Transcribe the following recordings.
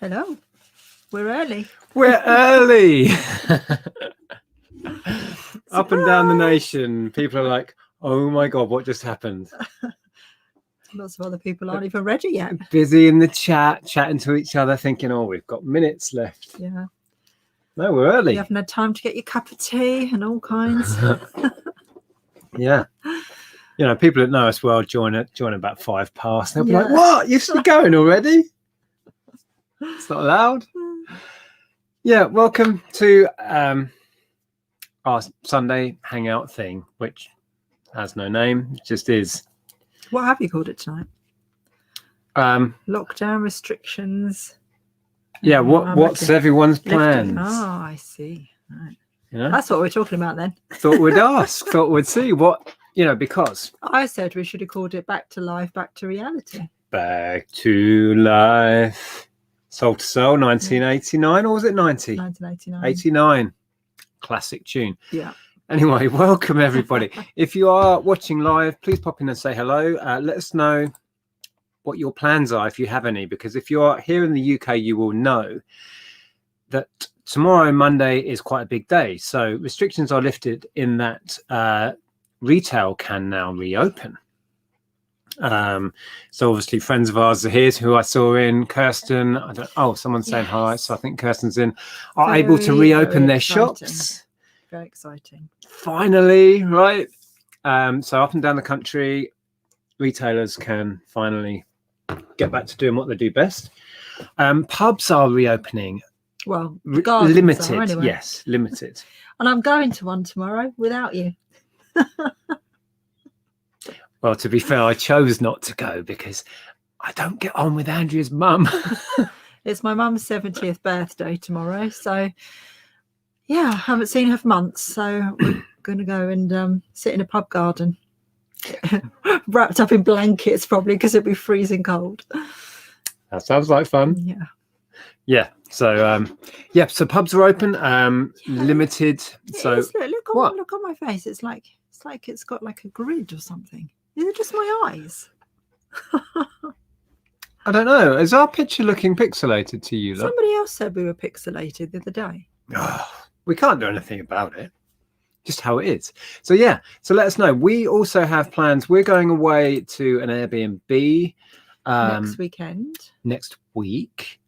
Hello. We're early. We're early. Up and down the nation, people are like, oh my God, what just happened? Lots of other people aren't even ready yet. Busy in the chat, chatting to each other, thinking, oh, we've got minutes left. Yeah. No, we're early. You haven't had time to get your cup of tea and all kinds. Yeah. You know, people that know us well join about 5 past. They'll be like, Yeah. what? You're still going already? It's not allowed. Yeah, welcome to our Sunday hangout thing, which has no name, it just is. What have you called it tonight? Lockdown restrictions. Yeah, what's everyone's plans? Oh, I see. Right. You know? That's what we're talking about then. Thought we'd ask, thought we'd see what, because I said we should have called it Back to Life, Back to Reality. Back to Life. Soul to Soul, 1989, or was it 90? 1989. 89. Classic tune. Yeah. Anyway, welcome everybody. If you are watching live, please pop in and say hello. Let us know what your plans are, if you have any, because if you are here in the UK, you will know that tomorrow, Monday, is quite a big day. So restrictions are lifted in that retail can now reopen. So obviously friends of ours are here who I saw in Kirsten. Someone's saying hi. So I think Kirsten's in, are able to reopen their shops. Very exciting. Finally, right? So up and down the country, retailers can finally get back to doing what they do best. Pubs are reopening. Well, limited. Anyway. Yes, limited. And I'm going to one tomorrow without you. Well, to be fair, I chose not to go because I don't get on with Andrea's mum. It's my mum's 70th birthday tomorrow. So, yeah, I haven't seen her for months. So we're going to go and sit in a pub garden. Wrapped up in blankets, probably, because it'll be freezing cold. That sounds like fun. Yeah. Yeah. So, so pubs are open, limited. So look on my face. It's like it's got like a grid or something. Is it just my eyes? I don't know. Is our picture looking pixelated to you? Somebody else said we were pixelated the other day. We can't do anything about it. Just how it is. So yeah. So let us know. We also have plans. We're going away to an Airbnb next weekend. Next week.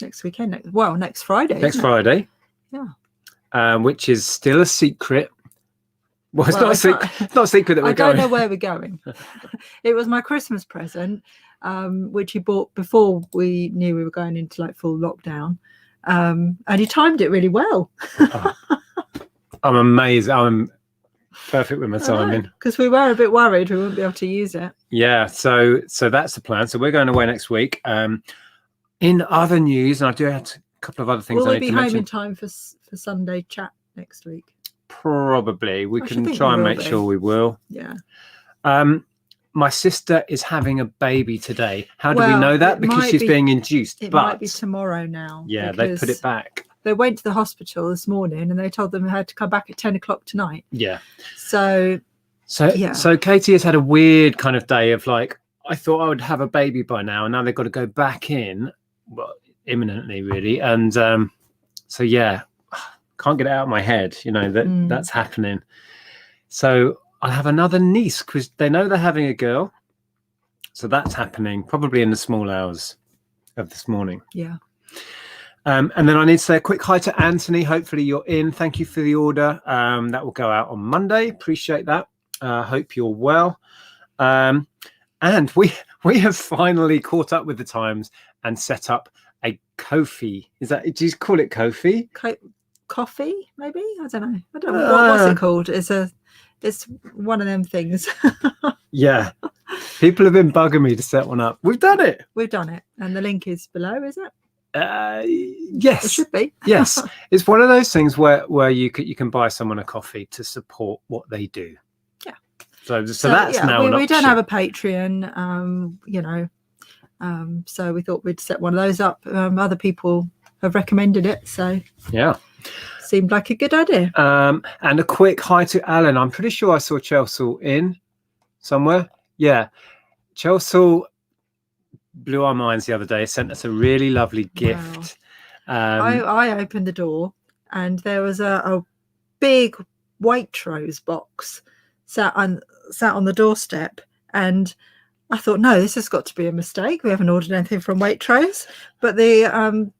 Next weekend. Next Friday. Next Friday. Yeah. Which is still a secret. Well, it's not a secret that we're going. I don't know where we're going. It was my Christmas present, which he bought before we knew we were going into like full lockdown. And he timed it really well. I'm amazed. I'm perfect with my timing. Because we were a bit worried we wouldn't be able to use it. Yeah, so that's the plan. So we're going away next week. In other news, and I do have a couple of other things I need to mention. Will we be home in time for Sunday chat next week? Probably. We can try and make sure we will. Yeah. My sister is having a baby today. How do we know that? Because she's being induced. It might be tomorrow now. Yeah, they put it back. They went to the hospital this morning and they told them they had to come back at 10 o'clock tonight. Yeah. So Katie has had a weird kind of day of like, I thought I would have a baby by now, and now they've got to go back in, well, imminently really. And can't get it out of my head, that's happening. So I'll have another niece because they know they're having a girl. So that's happening probably in the small hours of this morning. Yeah. And then I need to say a quick hi to Anthony. Hopefully you're in. Thank you for the order. That will go out on Monday. Appreciate that. Hope you're well. And we have finally caught up with the times and set up a Ko-fi. Do you call it Ko-fi? Coffee, maybe? I don't know. What's it called? It's one of them things. Yeah. People have been bugging me to set one up. We've done it. And the link is below, is it? Yes. It should be. Yes. It's one of those things where you can buy someone a coffee to support what they do. Yeah. So that's now an option. We don't have a Patreon, so we thought we'd set one of those up. Other people have recommended it, so yeah. Seemed like a good idea. And a quick hi to Alan. I'm pretty sure I saw Chelsea in somewhere. Yeah. Chelsea blew our minds the other day. Sent us a really lovely gift. I opened the door and there was a big Waitrose box sat on the doorstep, and I thought, no, this has got to be a mistake. We haven't ordered anything from Waitrose, but the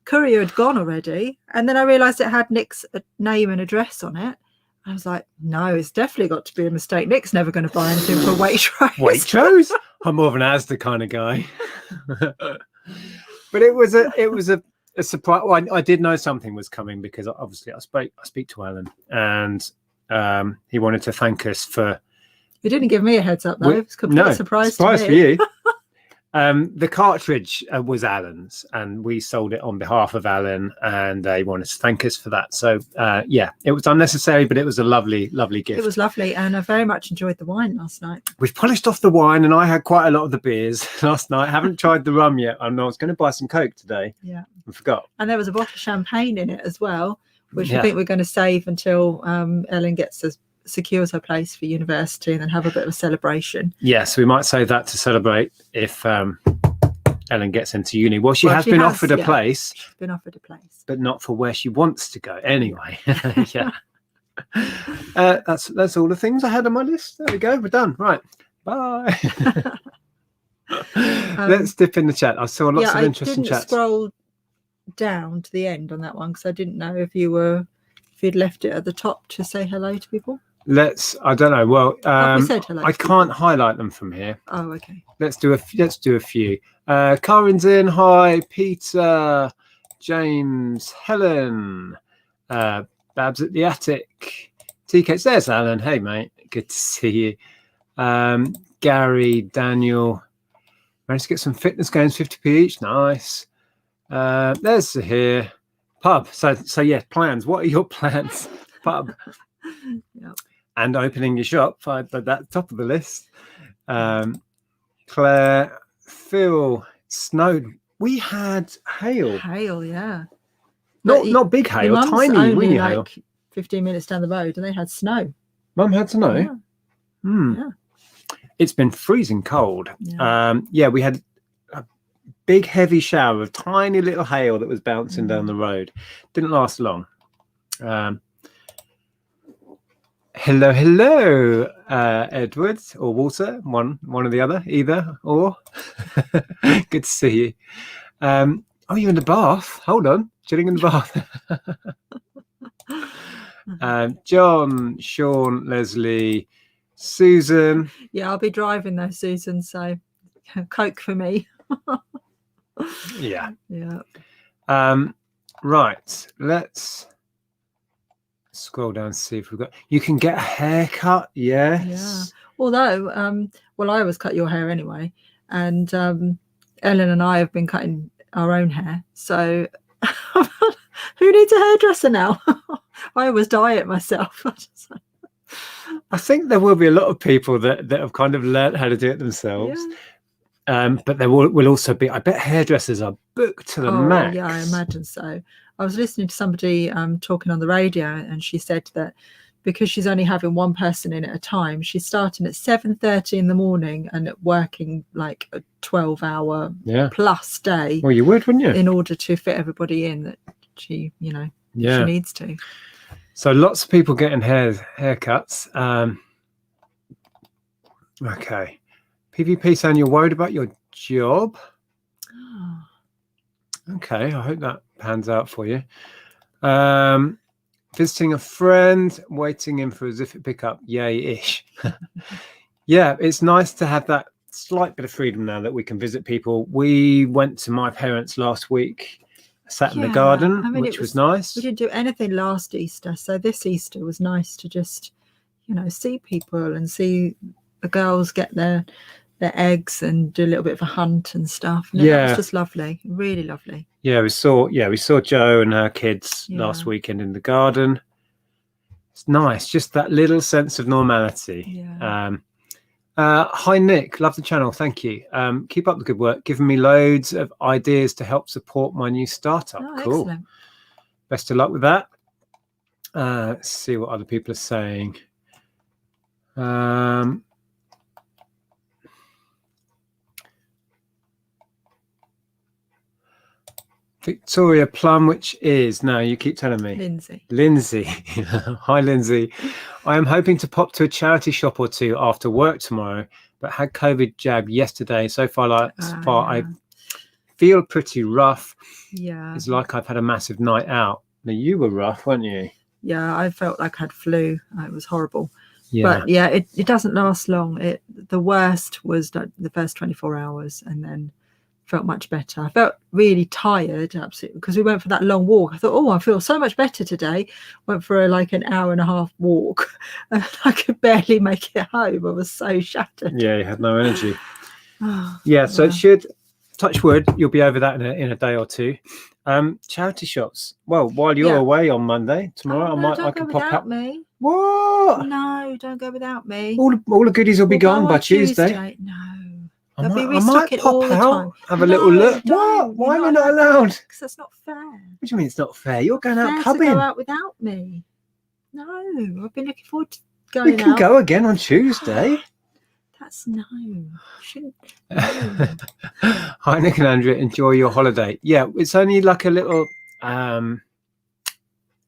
courier had gone already, and then I realised it had Nick's name and address on it. I was like, no, it's definitely got to be a mistake. Nick's never going to buy anything from Waitrose. Waitrose? I'm more of an Asda kind of guy. But it was a surprise. Well, I did know something was coming because obviously I speak to Alan, and he wanted to thank us for. You didn't give me a heads up though. It's complete surprise to me. For you. The cartridge was Alan's, and we sold it on behalf of Alan, and he wanted to thank us for that. So it was unnecessary, but it was a lovely gift. It was lovely, and I very much enjoyed the wine last night. We've polished off the wine, and I had quite a lot of the beers last night. I haven't tried the rum yet. I was going to buy some Coke today. Yeah, I forgot. And there was a bottle of champagne in it as well, which I think we're going to save until Ellen secures her place for university, and then have a bit of a celebration. Yes, we might save that to celebrate if Ellen gets into uni. Well, she has been offered a place. She's been offered a place, but not for where she wants to go. Anyway, yeah. That's all the things I had on my list. There we go. We're done. Right. Bye. Let's dip in the chat. I saw lots of interesting chats. I didn't scroll down to the end on that one because I didn't know if you'd left it at the top to say hello to people. I don't know. Well, we said hello I can't highlight them from here. Oh, okay. Let's do a few. Karen's in. Hi, Peter, James, Helen, Babs at the attic, TK. There's Alan. Hey, mate. Good to see you. Gary, Daniel. Managed to get some fitness games, 50p each. Nice. There's here. Pub. So yeah, plans. What are your plans? Pub. Yep. And opening your shop. But that's top of the list. Claire, Phil, snowed. We had hail. Hail, yeah. Not big hail, tiny weeny hail. 15 minutes down the road, and they had snow. Mum had snow. Yeah. Yeah. It's been freezing cold. Yeah. We had a big heavy shower of tiny little hail that was bouncing down the road. Didn't last long. Hello, Edward or Walter, one or the other, either or. Good to see you. You're in the bath. Hold on, chilling in the bath. John, Sean, Leslie, Susan. Yeah, I'll be driving though, Susan. So, Coke for me. Yeah. Right. Let's scroll down and see if we've got. You can get a haircut. Yes. Yeah. Although, I always cut your hair anyway, and Ellen and I have been cutting our own hair. So, who needs a hairdresser now? I always dye it myself. I think there will be a lot of people that have kind of learned how to do it themselves. Yeah. But there will also be, I bet hairdressers are booked to the max. Yeah, I imagine so. I was listening to somebody talking on the radio, and she said that because she's only having one person in at a time, she's starting at 7:30 in the morning and working like a 12-hour plus day. Well, you would, wouldn't you? In order to fit everybody in that she needs to. So lots of people getting haircuts. Okay. PvP saying you're worried about your job. Oh. Okay, I hope that pans out for you. Visiting a friend, waiting in for a Ziffit pickup. Yay-ish. Yeah, it's nice to have that slight bit of freedom now that we can visit people. We went to my parents last week, sat in the garden, which was nice. We didn't do anything last Easter, so this Easter was nice to just, see people and see the girls get their eggs and do a little bit of a hunt and stuff. And it was just lovely, really lovely. Yeah, we saw Jo and her kids last weekend in the garden. It's nice, just that little sense of normality. Yeah. Hi Nick, love the channel, thank you. Keep up the good work, giving me loads of ideas to help support my new startup. Cool. Excellent. Best of luck with that. Let's see what other people are saying. Victoria Plum, which is no, you keep telling me. Lindsay. Hi, Lindsay. I am hoping to pop to a charity shop or two after work tomorrow, but had COVID jab yesterday. So far, I feel pretty rough. Yeah. It's like I've had a massive night out. Now, you were rough, weren't you? Yeah, I felt like I had flu. It was horrible. Yeah. But yeah, it doesn't last long. The worst was the first 24 hours, and then felt much better. I felt really tired, absolutely, because we went for that long walk. I thought, oh, I feel so much better today. Went for an hour and a half walk, and I could barely make it home. I was so shattered. Yeah, you had no energy. Yeah, so it should, touch wood, you'll be over that in a day or two. Charity shops. Well, while you're away on Monday, tomorrow, I can pop out. Me. What? No, don't go without me. All the goodies will be gone by Tuesday. No. I might pop out, have a little look. What? Why am I not allowed? Because that's not fair. What do you mean it's not fair? You're going out cubbing. To go out without me. No, I've been looking forward to going out. We can go again on Tuesday. That's no. Shouldn't. No. Hi, Nick and Andrea. Enjoy your holiday. Yeah, it's only like a little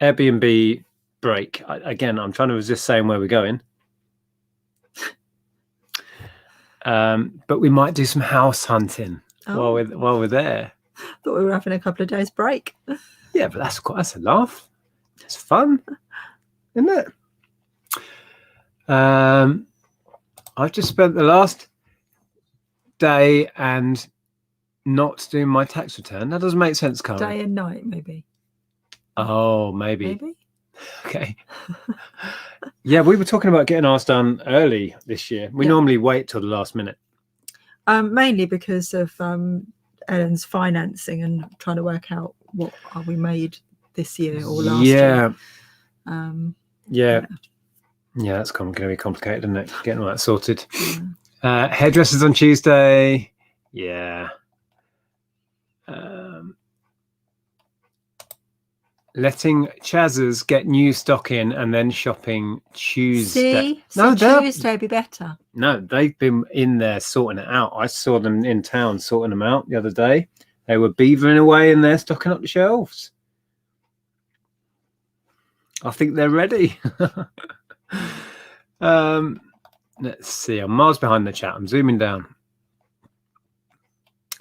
Airbnb break. Again, I'm trying to resist saying where we're going. But we might do some house hunting while we're there. Thought we were having a couple of days break. Yeah, but that's a laugh. It's fun, isn't it? I've just spent the last day and not doing my tax return. That doesn't make sense, Carl. Day and night, maybe. Oh, maybe. Okay. Yeah, we were talking about getting ours done early this year. We normally wait till the last minute. Mainly because of Ellen's financing and trying to work out what we made this year or last year. Yeah, that's going to be complicated, isn't it? Getting all that sorted. Hairdressers on Tuesday. Yeah. Letting Chazzers get new stock in and then shopping Tuesday. Tuesday would be better. No, they've been in there sorting it out. I saw them in town sorting them out the other day. They were beavering away in there, stocking up the shelves. I think they're ready. Let's see. I'm miles behind the chat. I'm zooming down.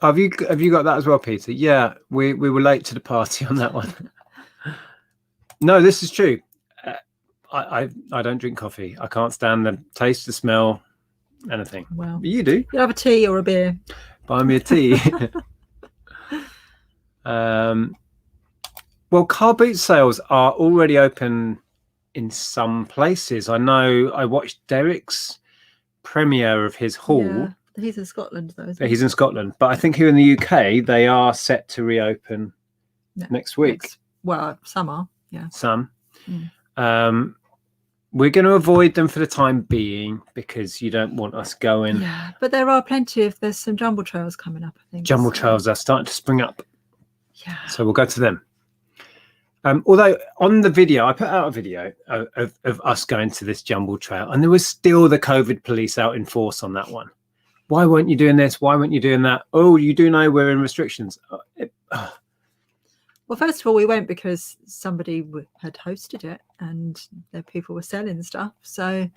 Have you got that as well, Peter? Yeah, we were late to the party on that one. No, this is true. I don't drink coffee. I can't stand the taste, the smell, anything. Well, but you do. You have a tea or a beer. Buy me a tea. Well, car boot sales are already open in some places. I know I watched Derek's premiere of his haul. Yeah, he's in Scotland, though. He's in Scotland. But I think here in the UK, they are set to reopen next week. Some are. Yeah. Some. We're going to avoid them for the time being because you don't want us going. Yeah, but there are there's some jumble trails coming up, I think. Jumble trails are starting to spring up. Yeah. So we'll go to them. Although on the video, I put out a video of us going to this jumble trail and there was still the COVID police out in force on that one. Why weren't you doing this? Why weren't you doing that? Oh, you do know we're in restrictions. Well, first of all, we went because somebody had hosted it and the people were selling stuff. So,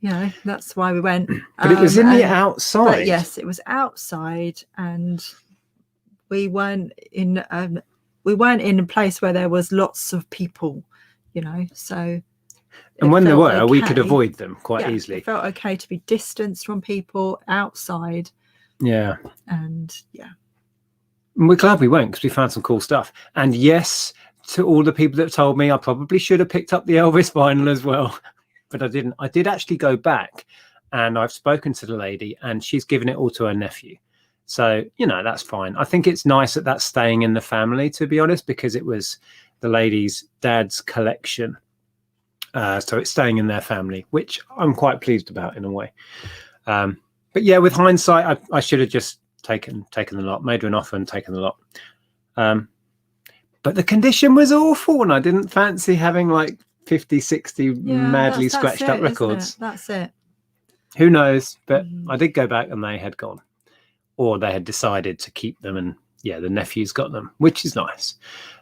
that's why we went. But it was in the outside. But yes, it was outside, and we weren't in a place where there was lots of people, So, and when there were, we could avoid them quite easily. It felt okay to be distanced from people outside. Yeah. And And we're glad we went because we found some cool stuff. And yes, to all the people that told me I probably should have picked up the Elvis vinyl as well, but I didn't. I did actually go back and I've spoken to the lady and she's given it all to her nephew. So, that's fine. I think it's nice that that's staying in the family, to be honest, because it was the lady's dad's collection. So it's staying in their family, which I'm quite pleased about in a way. But yeah, with hindsight, I should have just taken the lot, made her an offer and taken the lot. But the condition was awful and I didn't fancy having like 50, 60 madly scratched up records. That's it. Who knows? But I did go back and they had gone, or they had decided to keep them and yeah, the nephew's got them, which is nice.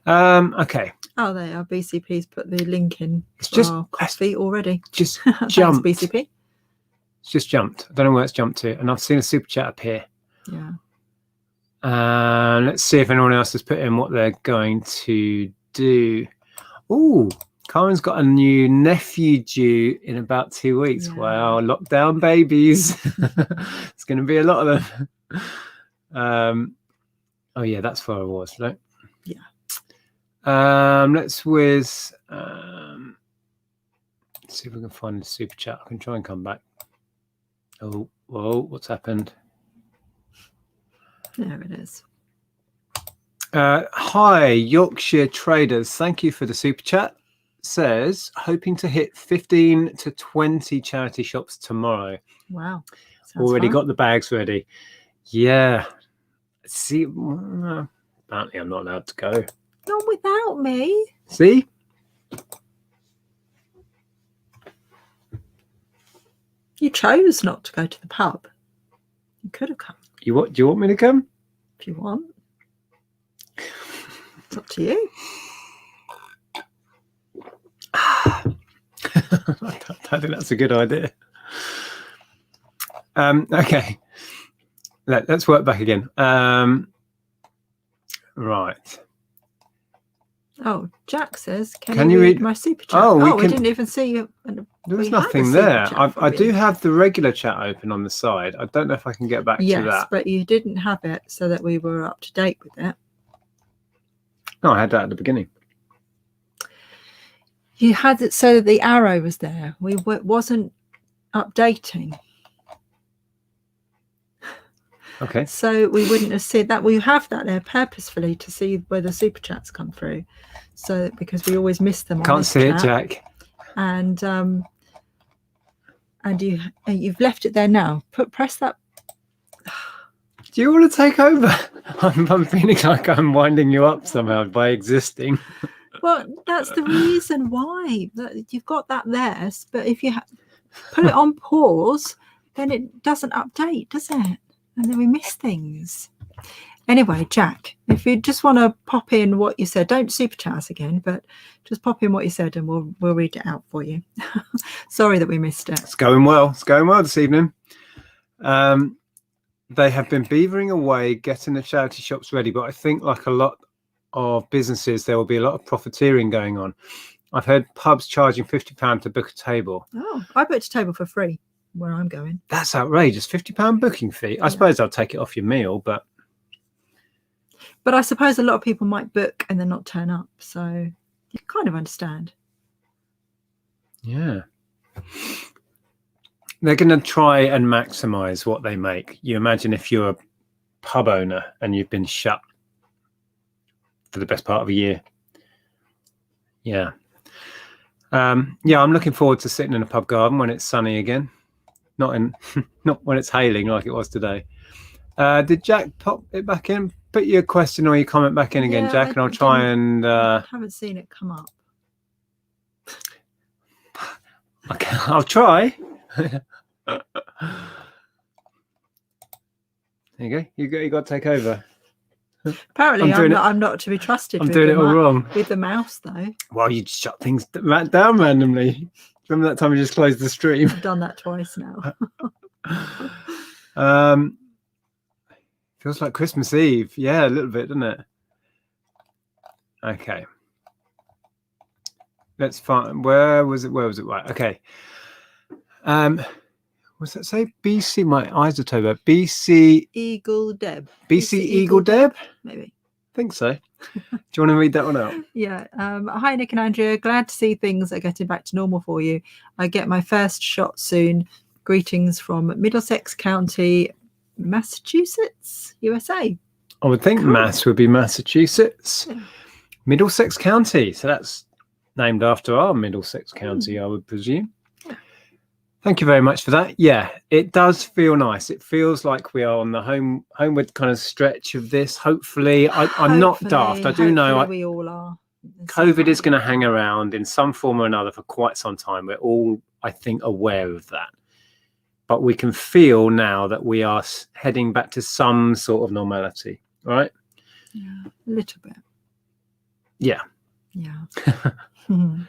Okay. Oh, they are. BCP's put the link in It's for just our coffee already. just Thanks, jumped. BCP. It's just jumped. I don't know where it's jumped to, and I've seen a super chat appear. Yeah. Let's see if anyone else has put in what they're going to do. Oh, Karen's got a new nephew due in about 2 weeks. Yeah. Wow, lockdown babies. It's going to be a lot of them. Oh yeah, that's for awards, right? Yeah. Let's whiz. See if we can find the super chat. I can try and come back. Oh, whoa, what's happened? There it is. Hi, Yorkshire Traders. Thank you for the super chat. Says, hoping to hit 15 to 20 charity shops tomorrow. Wow. Already fun. got the bags ready. Yeah. See, apparently I'm not allowed to go. Not without me. See? You chose not to go to the pub. You could have come Do you want me to come? if you want. It's up to you. I don't think that's a good idea. Okay. Let's work back again. Right. Oh, Jack says, can you read my super chat? Oh, we didn't even see you. There was nothing there. I do have the regular chat open on the side. I don't know if I can get back to that. Yes, but you didn't have it so that we were up to date with it. No, I had that at the beginning. You had it so that the arrow was there. We wasn't updating. Okay. So we wouldn't have seen that. We have that there purposefully to see where the super chats come through. So because we always miss them. Can't see it, Jack. And you've left it there now. Press that. Do you want to take over? I'm feeling like I'm winding you up somehow by existing. Well, that's the reason why you've got that there. But if you put it on pause, then it doesn't update, does it? And then we miss things. Anyway, Jack, if you just want to pop in what you said, don't super chat us again, but just pop in what you said and we'll read it out for you. Sorry that we missed it. It's going well. It's going well this evening. They have been beavering away, getting the charity shops ready, but I think like a lot of businesses, there will be a lot of profiteering going on. I've heard pubs charging £50 to book a table. Oh, I booked a table for free where I'm going. That's outrageous. £50 booking fee. I suppose I'll take it off your meal, but I suppose a lot of people might book and then not turn up. So you can kind of understand. Yeah. They're going to try and maximize what they make. You imagine if you're a pub owner and you've been shut for the best part of a year. Yeah. I'm looking forward to sitting in a pub garden when it's sunny again. Not when it's hailing like it was today. Did Jack pop it back in? Put your question or your comment back in again, Jack, and I'll try and... I haven't seen it come up. Okay, I'll try. There you go. You got to take over. Apparently, I'm not to be trusted. I'm doing it all wrong. With the mouse, though. Well, you just shut things down randomly. Remember that time you just closed the stream? I've done that twice now. Feels like Christmas Eve. Yeah, a little bit, doesn't it? Okay. Let's find... Where was it? Right. Okay. What's that say? BC... My eyes are over. BC... Eagle Deb. BC Eagle Deb? Maybe. I think so. Do you want to read that one out? Yeah. Hi, Nick and Andrea. Glad to see things are getting back to normal for you. I get my first shot soon. Greetings from Middlesex County, Massachusetts, USA. I would think Mass would be Massachusetts. Yeah. Middlesex County. So that's named after our Middlesex County, I would presume. Yeah. Thank you very much for that. Yeah, it does feel nice. It feels like we are on the homeward kind of stretch of this. Hopefully, I'm not daft. I do know we all are. COVID is going to hang around in some form or another for quite some time. We're all, I think, aware of that. But we can feel now that we are heading back to some sort of normality, right? Yeah, a little bit. Yeah. Yeah. Hmm.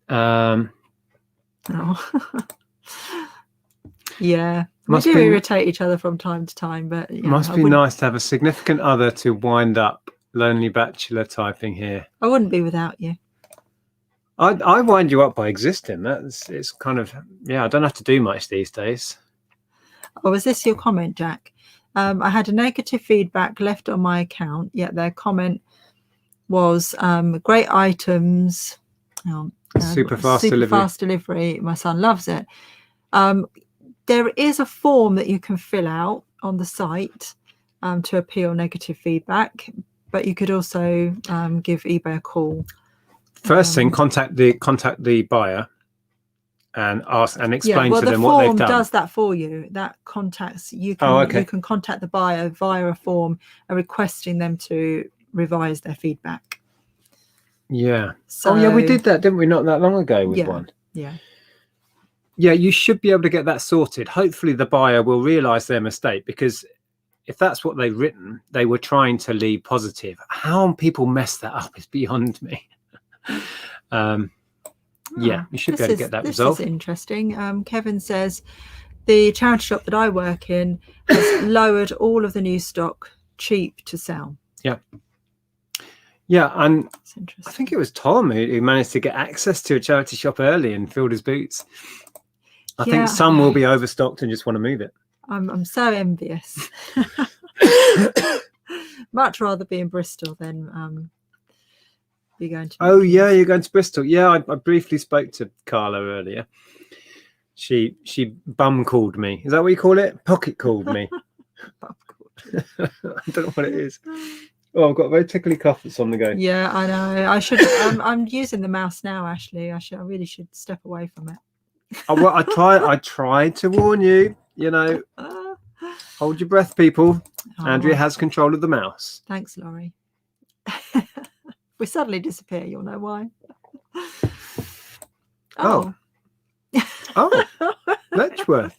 Um, Oh. Yeah, we Must do be- irritate each other from time to time, but yeah, must I be wouldn't, nice to have a significant other to wind up. Lonely bachelor typing here. I wouldn't be without you. I wind you up by existing. It's kind of, yeah, I don't have to do much these days. Oh, was this your comment, Jack? I had a negative feedback left on my account, yet their comment was great items, Super fast super delivery. fast delivery. My son loves it. There is a form that you can fill out on the site to appeal negative feedback, but you could also give eBay a call. First thing, contact the buyer and ask and explain to them what they've done. The form does that for you. That contacts you can okay. You can contact the buyer via a form and requesting them to revise their feedback. Yeah. So, yeah, we did that, didn't we? Not that long ago with one. Yeah. Yeah, you should be able to get that sorted. Hopefully the buyer will realise their mistake, because if that's what they've written, they were trying to lead positive. How people mess that up is beyond me. Yeah, you should be able to get that resolved. This is interesting. Kevin says the charity shop that I work in has lowered all of the new stock, cheap to sell. Yeah. Yeah, and That's interesting. I think it was Tom who managed to get access to a charity shop early and filled his boots. I think some will be overstocked and just want to move it. I'm so envious. Much rather be in Bristol than be going to. Oh yeah, you're going to Bristol. Yeah, I briefly spoke to Carla earlier. She bum called me. Is that what you call it? Pocket called me. I don't know what it is. Oh, I've got a very tickly cough that's on the go. Yeah, I know. I should. I'm using the mouse now. Ashley, I really should step away from it. Well, I tried to warn you. You know, hold your breath, people. Andrea has control of the mouse. Thanks, Laurie. We suddenly disappear. You'll know why. Oh, Letchworth.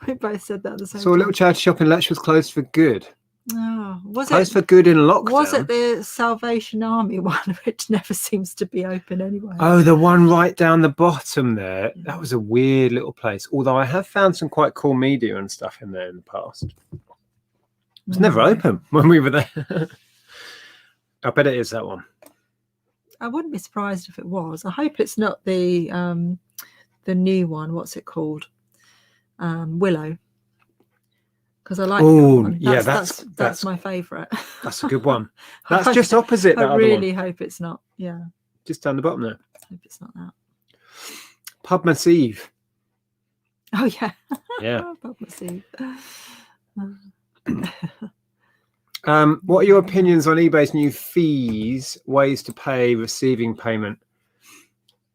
We both said that at the same time. So a little charity shop in Letchworth closed for good. Oh, was closed it for good in lockdown? Was it the Salvation Army one, which never seems to be open anyway? Oh, the one right down the bottom there. That was a weird little place. Although I have found some quite cool media and stuff in there in the past. It was never open when we were there. I bet it is that one. I wouldn't be surprised if it was. I hope it's not the new one. What's it called? Willow. Because I like that one. Yeah, that's my favourite. That's a good one. That's just opposite that I other really one. hope it's not. Yeah. Just down the bottom there. I hope it's not that. Pubmas Eve. Oh yeah. Yeah. Pubmas Eve. What are your opinions on eBay's new fees, ways to pay, receiving payment?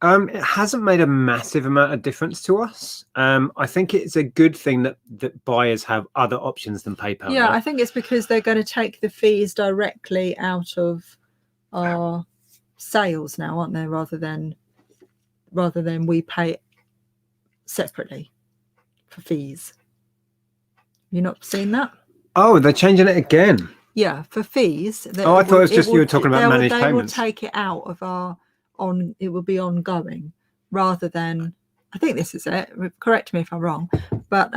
It hasn't made a massive amount of difference to us. I think it's a good thing that buyers have other options than PayPal. Yeah, I think it's because they're going to take the fees directly out of our sales now, aren't they? Rather than we pay separately for fees. You're not seeing that? Oh, they're changing it again. Yeah, for fees. I thought it was just you were talking about managed payments. They will take it out of our it will be ongoing rather than, I think this is it. Correct me if I'm wrong, but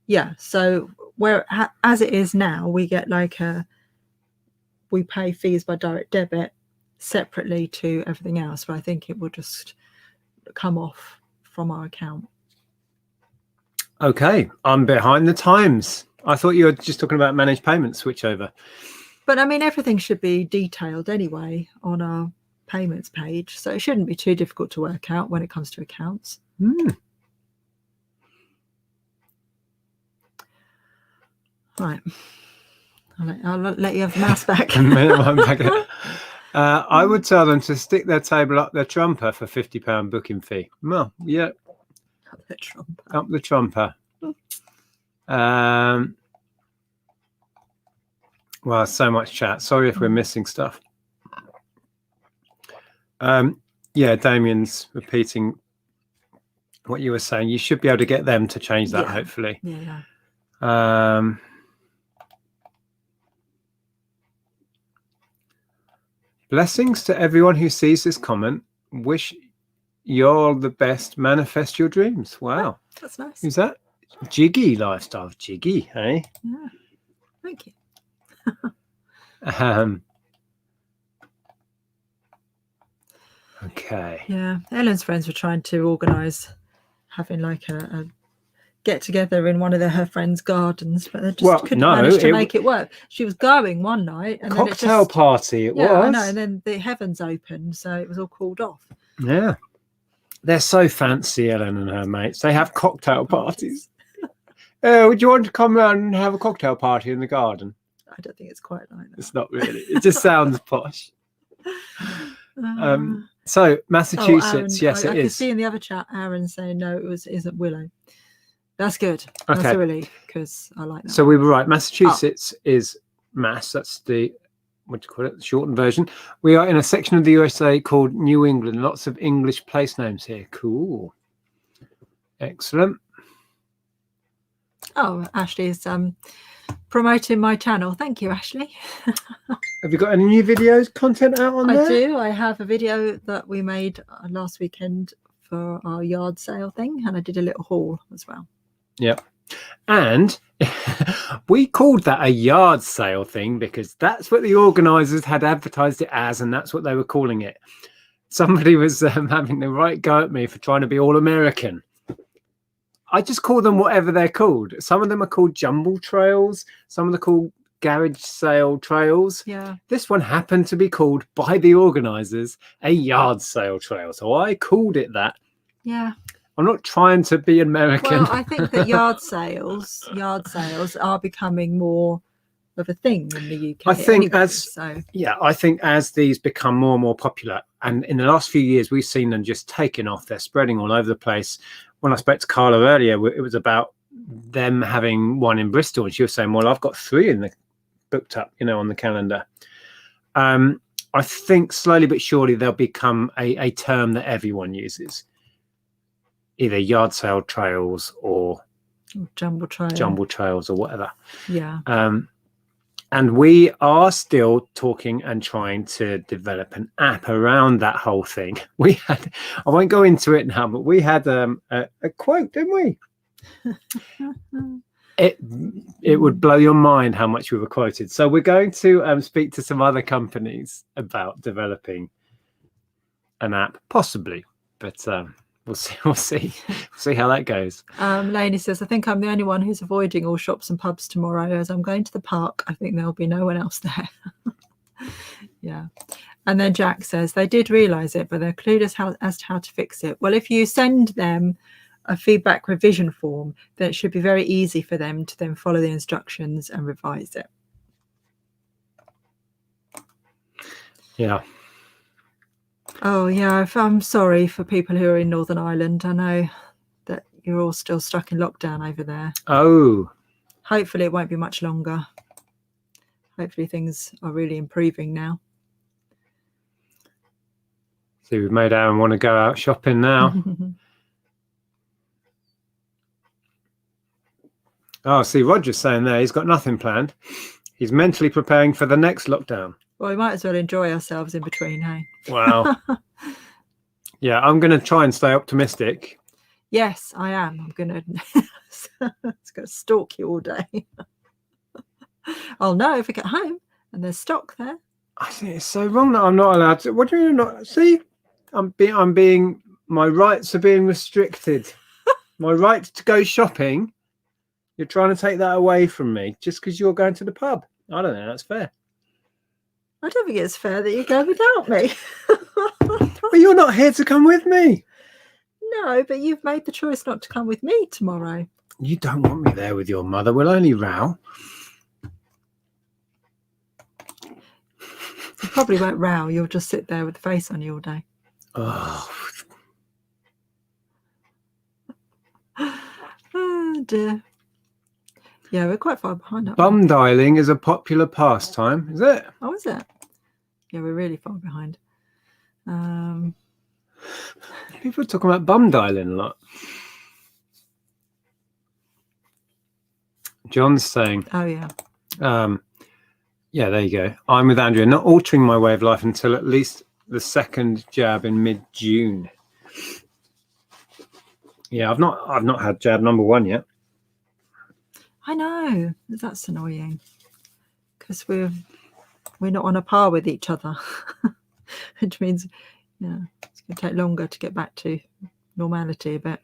yeah. So as it is now, we get we pay fees by direct debit separately to everything else. But I think it will just come off from our account. Okay, I'm behind the times. I thought you were just talking about managed payment switchover. But I mean, everything should be detailed anyway on our payments page, so it shouldn't be too difficult to work out when it comes to accounts. Right, I'll let you have the mouse back. I would tell them to stick their table up their trumper for £50 booking fee. Well, yeah, up the trumper. Well, so much chat. Sorry if we're missing stuff. Yeah, Damien's repeating what you were saying. You should be able to get them to change that, hopefully. Yeah. Blessings to everyone who sees this comment. Wish you're the best. Manifest your dreams. Wow. That's nice. Who's that? Jiggy lifestyle. Jiggy, hey? Yeah. Thank you. Okay. Yeah. Ellen's friends were trying to organise having like a get together in one of her friends' gardens, but they just couldn't manage to make it work. She was going one night and then cocktail party it was. I know, and then the heavens opened, so it was all called off. Yeah. They're so fancy, Ellen and her mates. They have cocktail parties. Would you want to come around and have a cocktail party in the garden? I don't think it's quite like that. It's not really. It just sounds posh. So Massachusetts, Aaron, yes, I it can is. see in the other chat, Aaron saying no, isn't Willow. That's good. Okay. That's a relief because I like that. So we were right. Massachusetts is Mass. That's the, what do you call it? The shortened version. We are in a section of the USA called New England. Lots of English place names here. Cool. Excellent. Oh, Ashley's promoting my channel. Thank you, Ashley. Have you got any new videos, content out on there? I do. I have a video that we made last weekend for our yard sale thing, and I did a little haul as well. Yep. And we called that a yard sale thing because that's what the organisers had advertised it as, and that's what they were calling it. Somebody was having the right go at me for trying to be all American. I just call them whatever they're called. Some of them are called jumble trails. Some of them are called garage sale trails. Yeah. This one happened to be called by the organisers a yard sale trail. So I called it that. Yeah. I'm not trying to be American. Well, I think that yard sales are becoming more of a thing in the UK. I think anyway, I think as these become more and more popular, and in the last few years we've seen them just taking off. They're spreading all over the place. When I spoke to Carla earlier, it was about them having one in Bristol, and she was saying, "Well, I've got 3 booked up, on the calendar." I think slowly but surely they'll become a term that everyone uses. Either yard sale trails or jumble trails or whatever. Yeah. And we are still talking and trying to develop an app around that whole thing. I won't go into it now, but we had a quote, didn't we? It would blow your mind how much we were quoted. So we're going to speak to some other companies about developing an app, possibly, but we'll see how that goes. Lainey says, I think I'm the only one who's avoiding all shops and pubs tomorrow as I'm going to the park. I think there'll be no one else there. Yeah. And then Jack says they did realise it, but they're clueless as to how to fix it. Well, if you send them a feedback revision form, then it should be very easy for them to then follow the instructions and revise it. Yeah. Oh, yeah, I'm sorry for people who are in Northern Ireland. I know that you're all still stuck in lockdown over there. Oh. Hopefully it won't be much longer. Hopefully things are really improving now. See, we've made Aaron want to go out shopping now. Oh, see, Roger's saying there he's got nothing planned. He's mentally preparing for the next lockdown. Well, we might as well enjoy ourselves in between, hey? Wow. Yeah, I'm going to try and stay optimistic. Yes, I am. I'm going to stalk you all day. I'll know if I get home and there's stock there. I think it's so wrong that I'm not allowed to. What do you not see? My rights are being restricted. My right to go shopping. You're trying to take that away from me just because you're going to the pub. I don't know. That's fair. I don't think it's fair that you go without me. But you're not here to come with me. No, but you've made the choice not to come with me tomorrow. You don't want me there with your mother. We'll only row. You probably won't row. You'll just sit there with the face on you all day. Oh. Oh, dear. Yeah, we're quite far behind. Bum dialing is a popular pastime, is it? Oh, is it? Yeah, we're really far behind. People are talking about bum dialing a lot. John's saying, oh, yeah. Yeah, there you go. I'm with Andrea, not altering my way of life until at least the second jab in mid-June. Yeah, I've not had jab number 1 yet. I know, that's annoying because we're not on a par with each other, which means it's going to take longer to get back to normality a bit.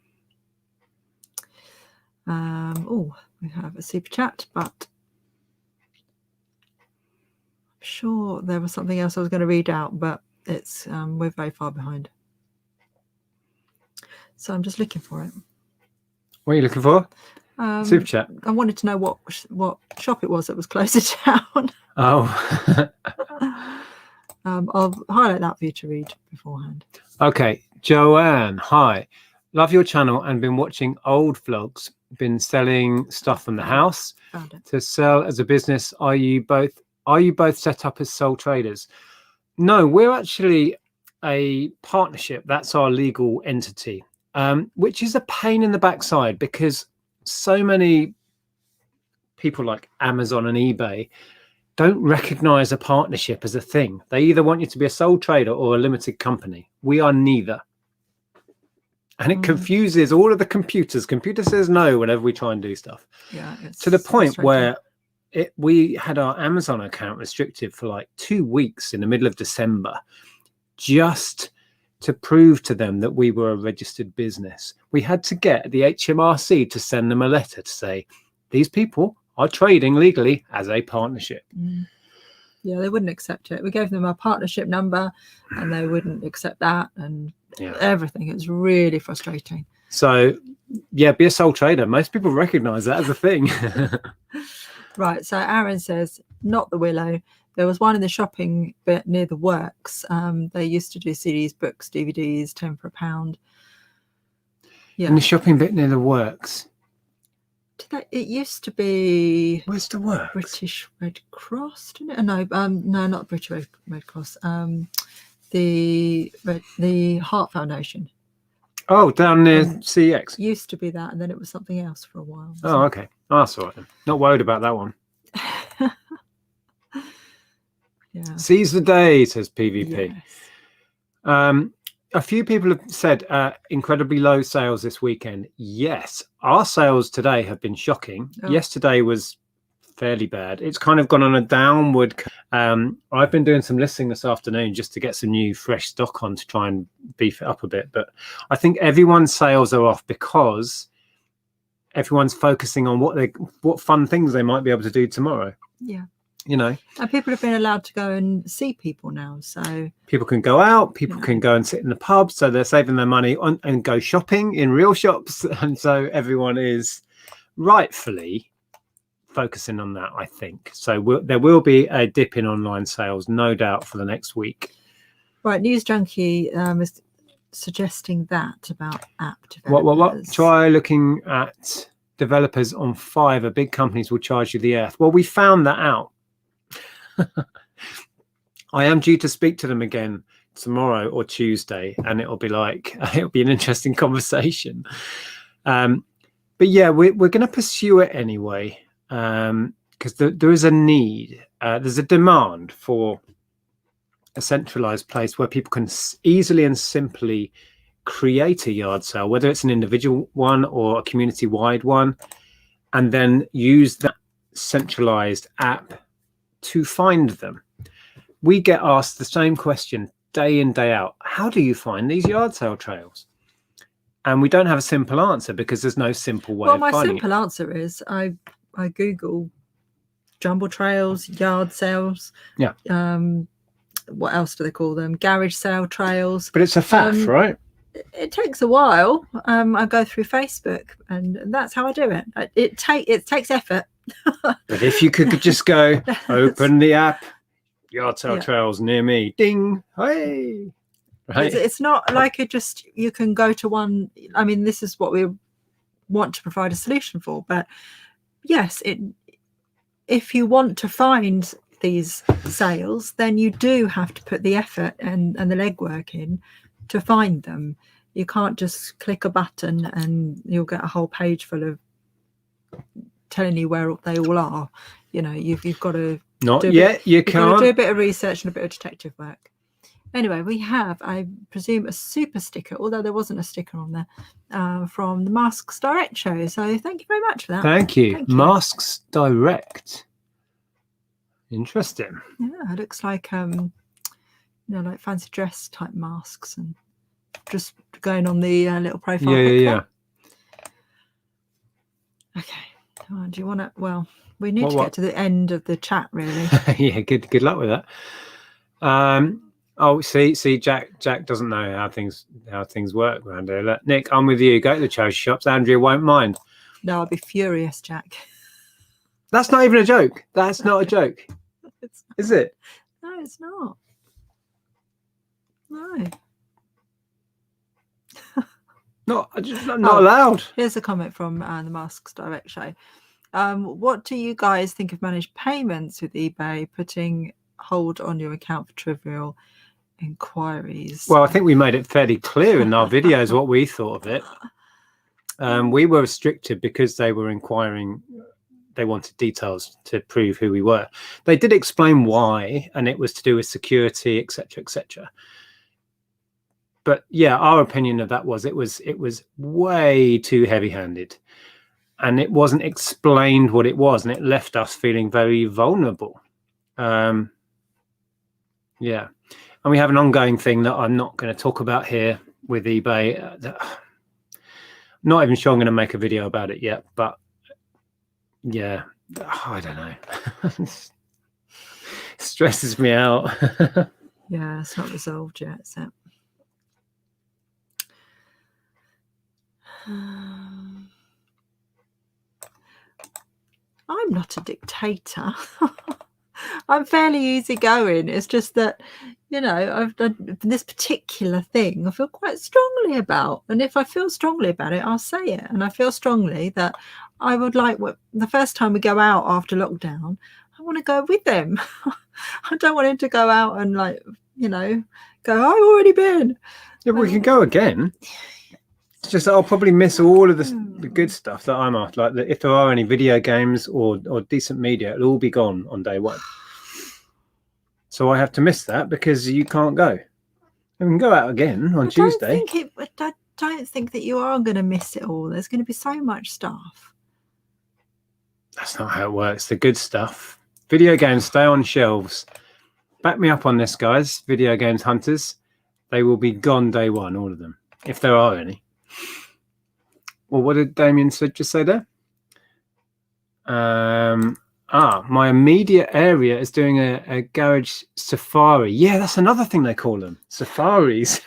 Oh, we have a super chat, but I'm sure there was something else I was going to read out, but it's we're very far behind. So I'm just looking for it. What are you looking for? Super chat. I wanted to know what shop it was that was closer down. Oh. I'll highlight that for you to read beforehand. Okay, Joanne, hi. Love your channel and been watching old vlogs. Been selling stuff from the house to sell as a business. Are you both set up as sole traders? No, we're actually a partnership. That's our legal entity, which is a pain in the backside because so many people like Amazon and eBay don't recognize a partnership as a thing. They either want you to be a sole trader or a limited company. We are neither. And it confuses all of the computers. Computer says no whenever we try and do stuff. Yeah, to the point where we had our Amazon account restricted for like 2 weeks in the middle of December, just to prove to them that we were a registered business. We had to get the HMRC to send them a letter to say, these people are trading legally as a partnership. Yeah, they wouldn't accept it. We gave them a partnership number and they wouldn't accept that and everything. It was really frustrating. So, yeah, be a sole trader. Most people recognize that as a thing. Right. So Aaron says, not the Willow. There was one in the shopping bit near the works. They used to do CDs, books, DVDs, 10 for £1. Yeah. In the shopping bit near the works. It used to be. Where's the works? British Red Cross, didn't it? No, not British Red Cross. The Heart Foundation. Oh, down near CX. Used to be that, and then it was something else for a while. Oh, okay. Oh, that's all right then. Not worried about that one. Yeah. Seize the day, says PVP. Yes. A few people have said incredibly low sales this weekend. Yes, our sales today have been shocking. Yesterday was fairly bad. It's kind of gone on a downward. I've been doing some listing this afternoon just to get some new fresh stock on to try and beef it up a bit. But I think everyone's sales are off because everyone's focusing on what fun things they might be able to do tomorrow. Yeah. You know, and people have been allowed to go and see people now, so people can go out, people can go and sit in the pub, so they're saving their money and go shopping in real shops, and so everyone is rightfully focusing on that, I think. So there will be a dip in online sales, no doubt, for the next week. Right, News Junkie is suggesting that about app developers. What? Try looking at developers on Fiverr. Big companies will charge you the earth. Well, we found that out. I am due to speak to them again tomorrow or Tuesday, and it'll be an interesting conversation. But yeah, we're going to pursue it anyway, because there is a need. There's a demand for a centralized place where people can easily and simply create a yard sale, whether it's an individual one or a community-wide one, and then use that centralized app to find them. We get asked the same question day in, day out. How do you find these yard sale trails? And we don't have a simple answer because there's no simple way of finding it. Well, my simple answer is I Google jumble trails, yard sales. Yeah. What else do they call them? Garage sale trails. But it's a faff, right? It takes a while. I go through Facebook, and that's how I do it. It takes effort. But if you could just go open the app, yard sale trails near me, ding, hey. Right. It's not like you can go to one. I mean, this is what we want to provide a solution for. But yes, if you want to find these sales, then you do have to put the effort and the legwork in to find them. You can't just click a button and you'll get a whole page full of telling you where they all are. You know, you've got to Not do a yet. You You've got to do a can't. bit of research and a bit of detective work. Anyway, we have, I presume, a super sticker, although there wasn't a sticker on there, from the Masks Direct show. So thank you very much for that. Thank you. Thank you. Masks Direct. Interesting. Yeah, it looks like like fancy dress type masks, and just going on the little profile. Yeah. Okay. Do you want to? Well, we need to What? get to the end of the chat, really. Yeah. Good luck with that. Oh, see, Jack doesn't know how things work around here. Nick, I'm with you. Go to the charity shops. Andrea won't mind. No, I'll be furious, Jack. That's not even a joke. That's not a joke. Is it? No, it's not. No. Not allowed. Here's a comment from the Masks Direct show. What do you guys think of managed payments with eBay putting hold on your account for trivial inquiries? Well, I think we made it fairly clear in our videos what we thought of it. We were restricted because they were inquiring. They wanted details to prove who we were. They did explain why, and it was to do with security, etc., etc. But yeah, our opinion of that was it was way too heavy-handed, and it wasn't explained what it was, and it left us feeling very vulnerable. Yeah, and we have an ongoing thing that I'm not going to talk about here with eBay. Not even sure I'm going to make a video about it yet, but yeah, I don't know. Stresses me out. Yeah, it's not resolved yet, is it? I'm not a dictator. I'm fairly easygoing. It's just that, I've done this particular thing I feel quite strongly about. And if I feel strongly about it, I'll say it. And I feel strongly that I would like the first time we go out after lockdown, I want to go with them. I don't want him to go out and go, I've already been. Yeah, we can go again. It's just that I'll probably miss all of the good stuff that I'm after. Like if there are any video games or decent media, it'll all be gone on day one. So I have to miss that because you can't go. We can go out again on Tuesday. I don't think that you are going to miss it all. There's going to be so much stuff. That's not how it works. The good stuff. Video games stay on shelves. Back me up on this, guys. Video games hunters. They will be gone day one, all of them, if there are any. Well, what did Damien just say there? My immediate area is doing a garage safari. Yeah, that's another thing they call them. Safaris.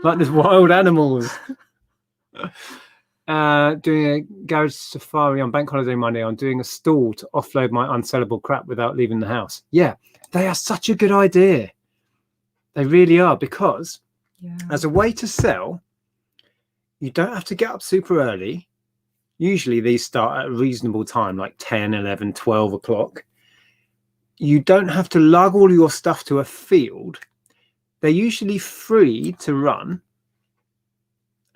Like there's wild animals. Doing a garage safari on Bank Holiday Monday. I'm doing a stall to offload my unsellable crap without leaving the house. Yeah, they are such a good idea. They really are, because as a way to sell, you don't have to get up super early. Usually these start at a reasonable time, like 10, 11, 12 o'clock. You don't have to lug all your stuff to a field. They're usually free to run.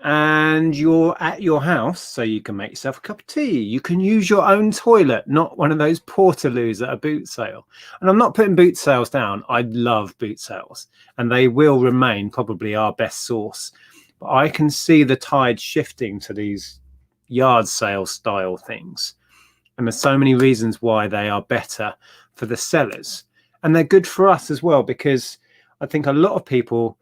And you're at your house, so you can make yourself a cup of tea. You can use your own toilet, not one of those portaloos at a boot sale. And I'm not putting boot sales down. I love boot sales, and they will remain probably our best source. But I can see the tide shifting to these yard sale style things. And there's so many reasons why they are better for the sellers. And they're good for us as well, because I think a lot of people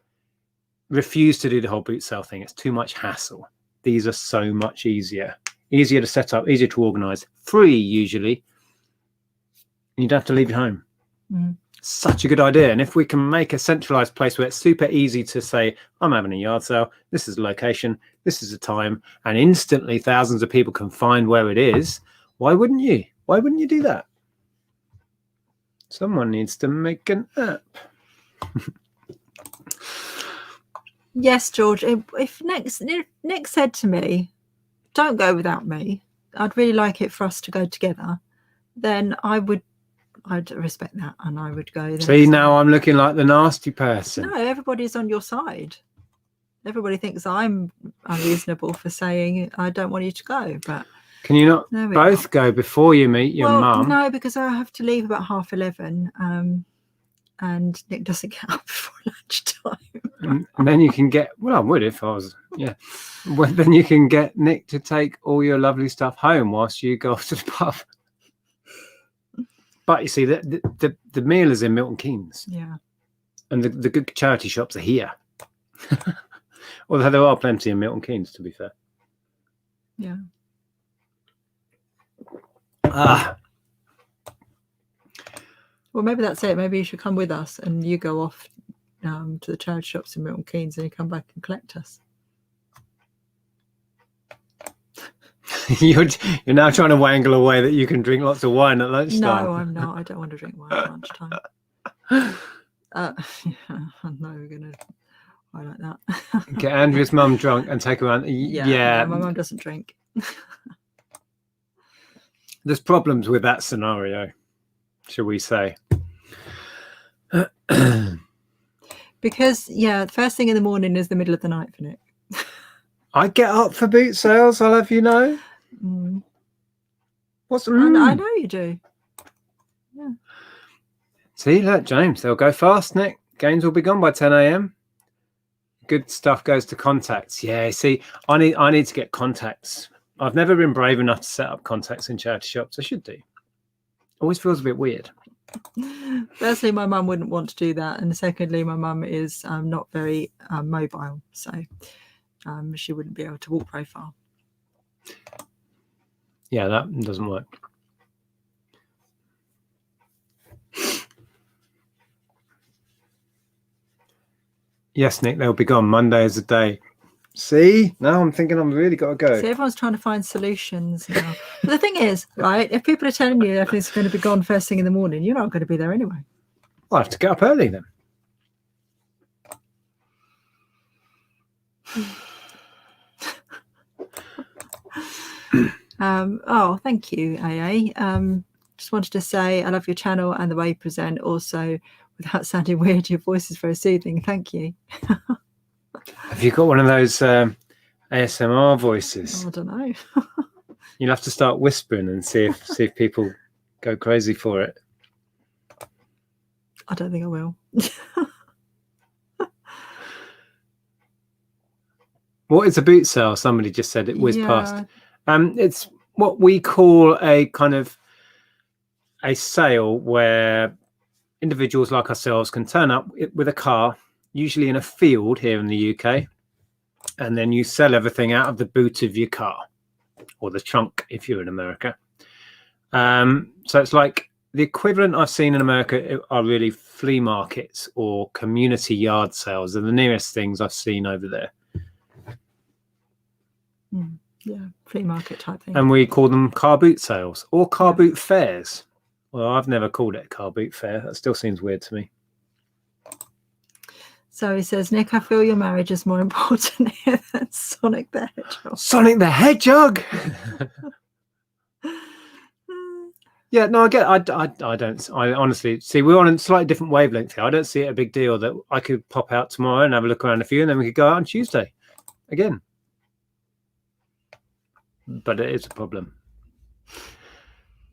refuse to do the whole boot sale thing. It's too much hassle. These are so much easier to set up, easier to organize, free usually. And you don't have to leave your home. Such a good idea. And if we can make a centralized place where it's super easy to say, I'm having a yard sale, this is the location, this is the time, and instantly thousands of people can find where it is, why wouldn't you? Why wouldn't you do that? Someone needs to make an app. Yes, George. If Nick said to me, don't go without me, I'd really like it for us to go together, then I'd respect that, and I would go there. See, now I'm looking like the nasty person. No, everybody's on your side. Everybody thinks I'm unreasonable for saying I don't want you to go, but Can you not No, we're both not. go before you meet your Well, mum? no, because I have to leave about 11:30, and Nick doesn't get up before lunchtime. And then you can get, well, I would if I was, yeah. Well, then you can get Nick to take all your lovely stuff home whilst you go off to the pub. But you see, the meal is in Milton Keynes. Yeah. And the good charity shops are here. Although there are plenty in Milton Keynes, to be fair. Yeah. Well, maybe that's it. Maybe you should come with us, and you go off to the charity shops in Milton Keynes, and you come back and collect us. You're now trying to wangle away that you can drink lots of wine at lunchtime. No, I'm not. I don't want to drink wine at lunchtime. Yeah, no, we're gonna. I like that. Get Andrea's mum drunk and take her around. Yeah, my mum doesn't drink. There's problems with that scenario, shall we say? Because the first thing in the morning is the middle of the night for Nick. I get up for boot sales, I'll have you know. What's the I know you do. Yeah. See, look, James, they'll go fast, Nick. Games will be gone by 10 a.m. Good stuff goes to contacts. Yeah, see, I need to get contacts. I've never been brave enough to set up contacts in charity shops. I should do. Always feels a bit weird. Firstly, my mum wouldn't want to do that, and secondly, my mum is not very mobile, so she wouldn't be able to walk very far. Yeah, that doesn't work. Yes, Nick, they'll be gone. Monday is the day. See, now I'm thinking I've really got to go. See, everyone's trying to find solutions now. But the thing is, right, if people are telling you everything's going to be gone first thing in the morning, you're not going to be there anyway. I'll have to get up early then. Oh, thank you, AA. Just wanted to say I love your channel and the way you present. Also, without sounding weird, your voice is very soothing. Thank you. Have you got one of those ASMR voices? Oh, I don't know. You'll have to start whispering and see if people go crazy for it. I don't think I will. What is a boot sale? Somebody just said it whizzed past. It's what we call a kind of a sale where individuals like ourselves can turn up with a car, usually in a field here in the UK, and then you sell everything out of the boot of your car, or the trunk if you're in America. So it's like the equivalent I've seen in America are really flea markets or community yard sales. They're the nearest things I've seen over there. Yeah, flea market type thing. And we call them car boot sales or car boot fairs. Well, I've never called it a car boot fair. That still seems weird to me. So he says, Nick, I feel your marriage is more important here than Sonic the Hedgehog. Sonic the Hedgehog! Yeah, no, I get it. I honestly see we're on a slightly different wavelength here. I don't see it a big deal that I could pop out tomorrow and have a look around a few, and then we could go out on Tuesday again. But it is a problem.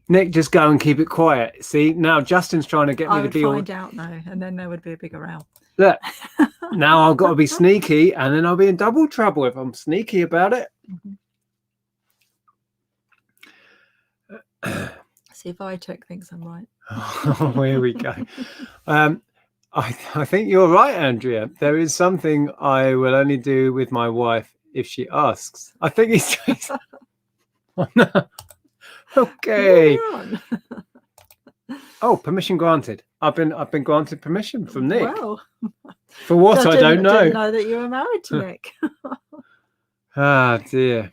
Nick, just go and keep it quiet. See, now Justin's trying to get me to be all... I would find out though, and then there would be a bigger row. Look, now I've got to be sneaky, and then I'll be in double trouble if I'm sneaky about it. See if iTech thinks I'm right. Oh, here we go. I think you're right, Andrea. There is something I will only do with my wife if she asks. I think he's... Oh, no. Okay. Oh, permission granted. I've been granted permission from Nick. Well, for what I don't know. I didn't know that you were married to Nick. Ah, dear.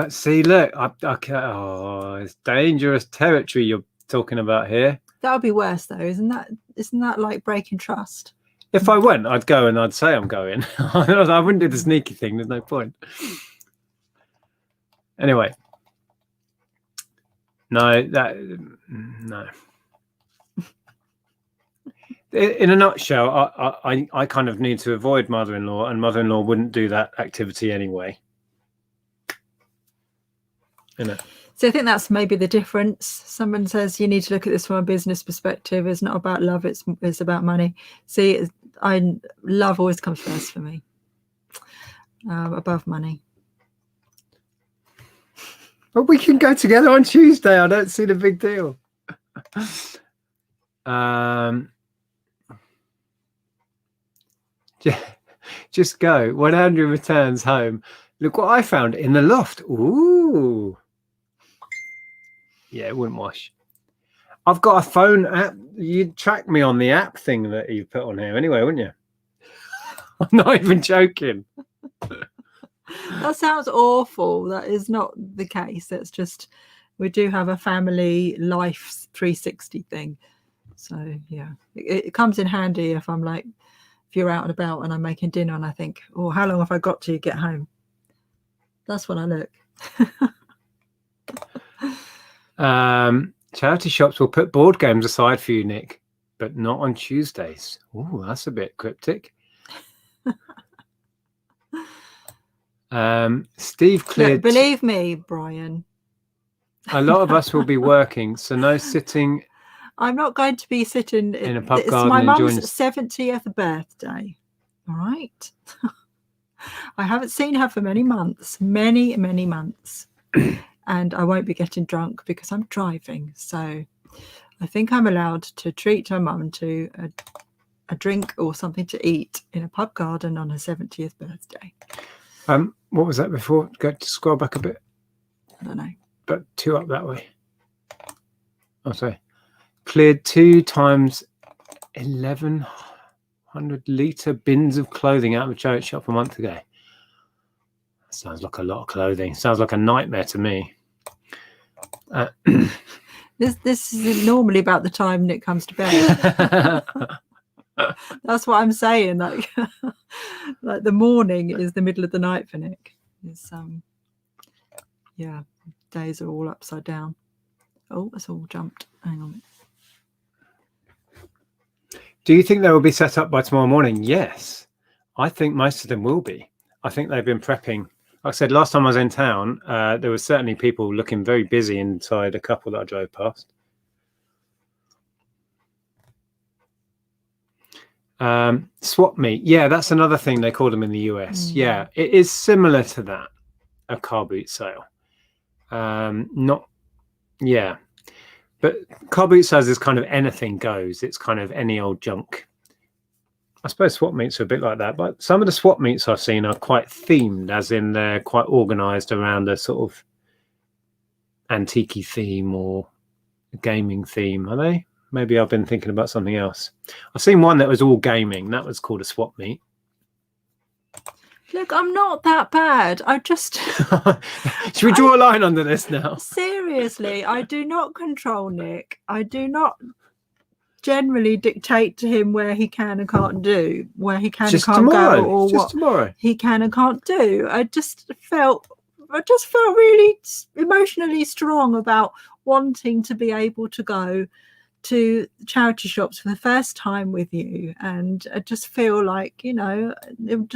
See, look, oh, it's dangerous territory you're talking about here. That would be worse, though, isn't that like breaking trust? If I went, I'd go and I'd say I'm going. I wouldn't do the sneaky thing. There's no point. Anyway. No. In a nutshell, I kind of need to avoid mother-in-law, and mother-in-law wouldn't do that activity anyway. isn't it? So I think that's maybe the difference. Someone says you need to look at this from a business perspective. It's not about love. It's about money. See, love always comes first for me, above money. But we can go together on Tuesday. I don't see the big deal. Just go. When Andrew returns home, look what I found in the loft. Ooh. Yeah, it wouldn't wash. I've got a phone app. You'd track me on the app thing that you put on here anyway, wouldn't you? I'm not even joking. That sounds awful. That is not the case. It's just we do have a family life 360 thing. So yeah, it comes in handy if I'm like, if you're out and about and I'm making dinner and I think, oh, how long have I got to get home? That's when I look. Charity shops will put board games aside for you, Nick, but not on Tuesdays. Oh, that's a bit cryptic. Steve cleared. Look, believe me, Brian. A lot of us will be working, so no sitting. I'm not going to be sitting in a pub it's garden my mum's enjoying 70th birthday. All right. I haven't seen her for many months, many months. And I won't be getting drunk because I'm driving. So I think I'm allowed to treat her mum to a drink or something to eat in a pub garden on her 70th birthday. What was that before? Go to scroll back a bit. I don't know. But 2 up that way. Oh, sorry. Cleared 2 times 1,100 litre bins of clothing out of a charity shop a month ago. That sounds like a lot of clothing. Sounds like a nightmare to me. This is normally about the time Nick comes to bed. That's what I'm saying. Like, like the morning is the middle of the night for Nick. It's yeah, days are all upside down. Oh, it's all jumped. Hang on. Do you think they will be set up by tomorrow morning? Yes, I think most of them will be. I think they've been prepping. Like I said, last time I was in town, there were certainly people looking very busy inside a couple that I drove past. Swap meet. Yeah, that's another thing they call them in the US. Yeah, it is similar to that, a car boot sale. Not, yeah. But car boot sales is kind of anything goes. It's kind of any old junk. I suppose swap meets are a bit like that, but some of the swap meets I've seen are quite themed, as in they're quite organised around a sort of antique theme or gaming theme. Are they? Maybe I've been thinking about something else. I've seen one that was all gaming. That was called a swap meet. Look, I'm not that bad. I just... Should we draw a line under this now? Seriously, I do not control Nick. I do not generally dictate to him where he can and can't do, where he can Just and can't tomorrow. go, or Just what tomorrow. he can and can't do. I just felt really emotionally strong about wanting to be able to go to charity shops for the first time with you, and I just feel like, you know, it'd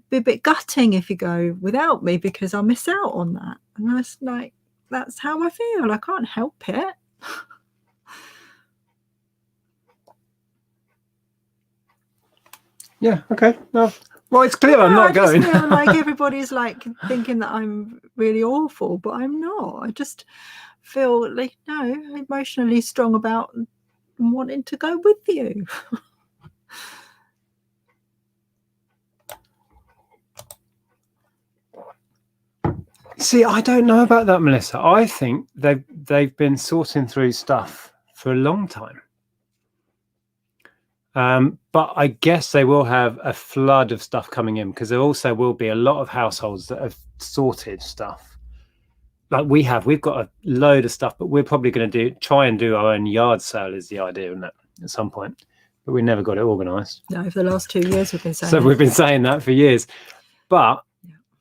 be a bit gutting if you go without me because I'll miss out on that. And I was like, that's how I feel. I can't help it. Yeah, okay. No. Well, it's clear I'm not going. I just feel like everybody's like thinking that I'm really awful, but I'm not. I just feel like, no, emotionally strong about wanting to go with you. See, I don't know about that, Melissa. I think they've been sorting through stuff for a long time. But I guess they will have a flood of stuff coming in, because there also will be a lot of households that have sorted stuff. Like we've got a load of stuff, but we're probably going to try and do our own yard sale is the idea, isn't it, at some point? But we never got it organised. No, for the last 2 years we've been saying so that. We've been saying that for years. But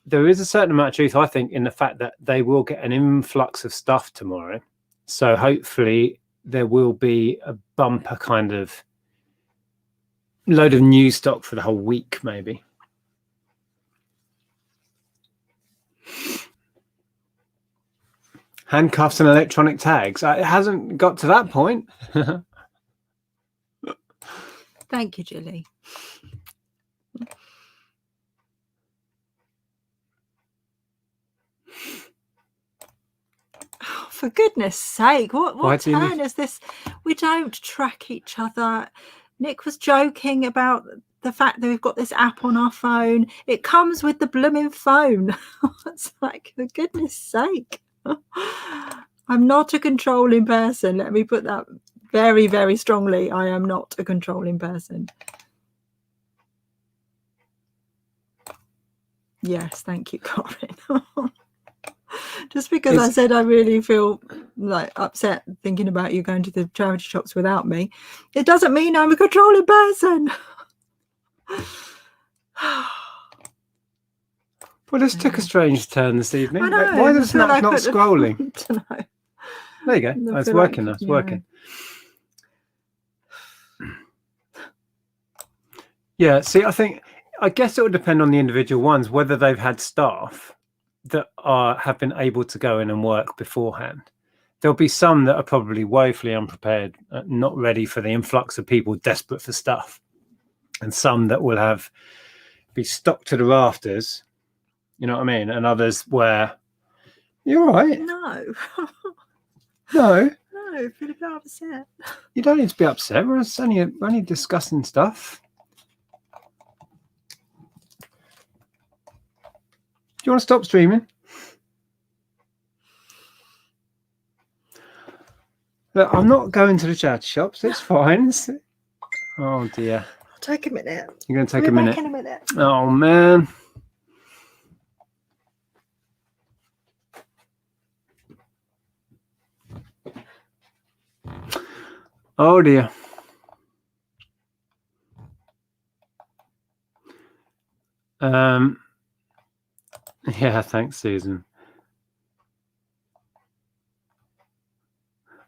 there is a certain amount of truth, I think, in the fact that they will get an influx of stuff tomorrow. So hopefully there will be a bumper kind of load of new stock for the whole week, maybe. Handcuffs and electronic tags. It hasn't got to that point. Thank you, Julie. Oh, for goodness sake, what turn is this? We don't track each other. Nick was joking about the fact that we've got this app on our phone. It comes with the blooming phone. It's like, for goodness sake. I'm not a controlling person. Let me put that very, very strongly. I am not a controlling person. Yes, thank you, Corinne. Just because I said I really feel like upset thinking about you going to the charity shops without me, it doesn't mean I'm a controlling person. Well, this took a strange turn this evening. I know, Why is Snap not scrolling? There you go. Oh, it's working now. It's working. Yeah, see, I guess it would depend on the individual ones, whether they've had staff that have been able to go in and work beforehand. There'll be some that are probably woefully unprepared, not ready for the influx of people desperate for stuff, and some that will be stocked to the rafters. You know what I mean? And others where you're all right. No. No. No, I feel a bit upset. You don't need to be upset. We're only discussing stuff. Do you want to stop streaming? Look, I'm not going to the charity shops. It's fine. Oh dear. I'll take a minute. You're going to take a minute? Back in a minute. Oh man. Oh dear. Yeah, thanks, Susan.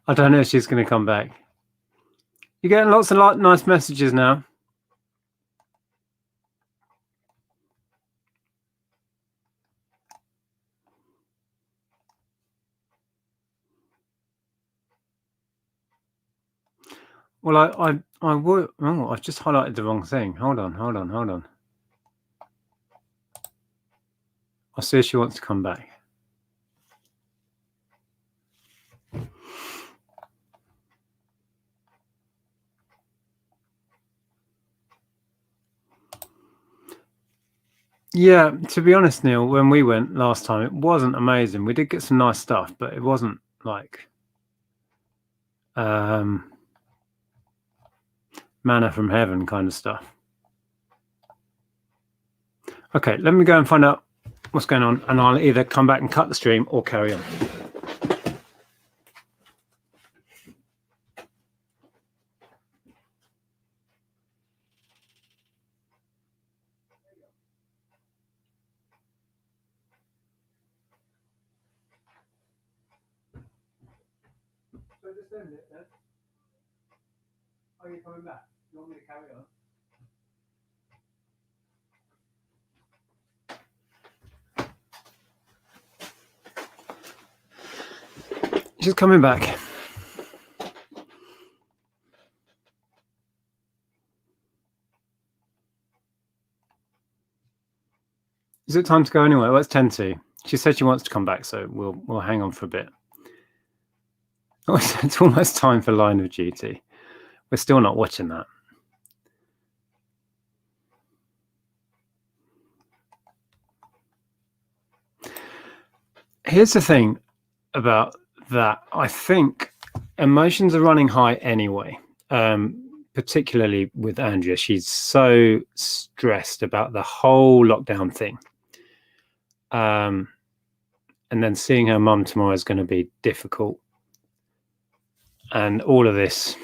I don't know if she's going to come back. You're getting lots of nice messages now. Well, I would. Oh, I've just highlighted the wrong thing. Hold on. I'll see if she wants to come back. Yeah, to be honest, Neil, when we went last time, it wasn't amazing. We did get some nice stuff, but it wasn't like manna from heaven kind of stuff. Okay, let me go and find out what's going on, and I'll either come back and cut the stream or carry on. So just end it then. Are you coming back? You want me to carry on? She's coming back. Is it time to go anyway? Well, it's 10 to. She said she wants to come back, so we'll hang on for a bit. Oh, it's almost time for Line of Duty. We're still not watching that. Here's the thing about that. I think emotions are running high anyway, particularly with Andrea. She's so stressed about the whole lockdown thing. And then seeing her mum tomorrow is going to be difficult. And all of this,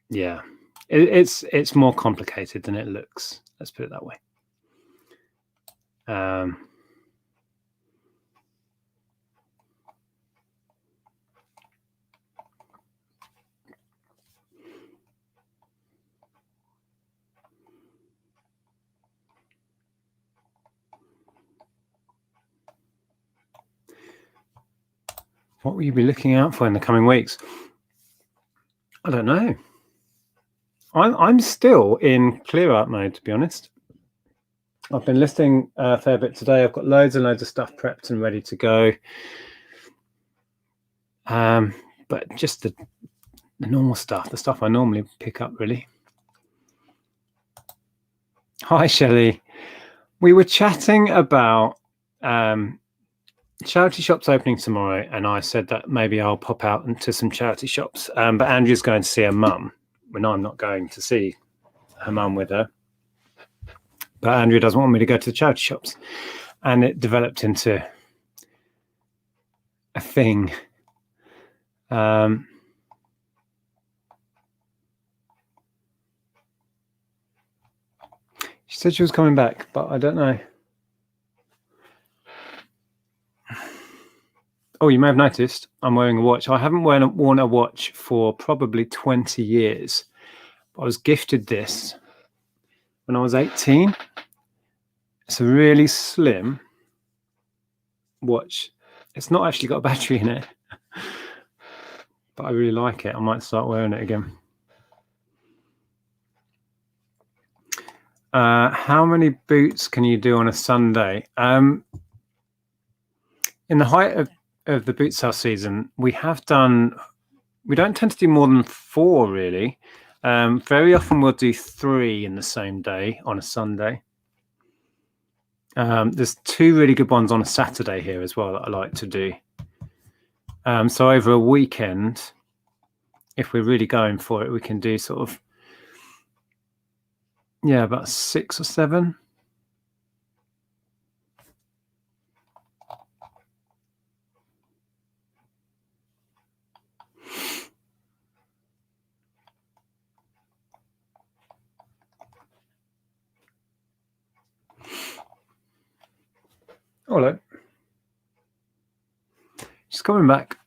yeah, it's more complicated than it looks. Let's put it that way. What will you be looking out for in the coming weeks? I don't know. I'm still in clear out mode, to be honest. I've been listing a fair bit today. I've got loads and loads of stuff prepped and ready to go. But just the normal stuff, the stuff I normally pick up, really. Hi, Shelley. We were chatting about charity shops opening tomorrow, and I said that maybe I'll pop out into some charity shops. But Andrea's going to see her mum when I'm not going to see her mum with her. But Andrea doesn't want me to go to the charity shops. And it developed into a thing. She said she was coming back, but I don't know. Oh, you may have noticed I'm wearing a watch. I haven't worn a watch for probably 20 years. I was gifted this when I was 18. It's a really slim watch. It's not actually got a battery in it, but I really like it. I might start wearing it again. How many boots can you do on a Sunday? In the height of the boot sale season, we don't tend to do more than 4, really. Very often we'll do 3 in the same day on a Sunday. There's 2 really good ones on a Saturday here as well that I like to do. So over a weekend, if we're really going for it, we can do sort of, yeah, about 6 or 7. Hello. She's coming back.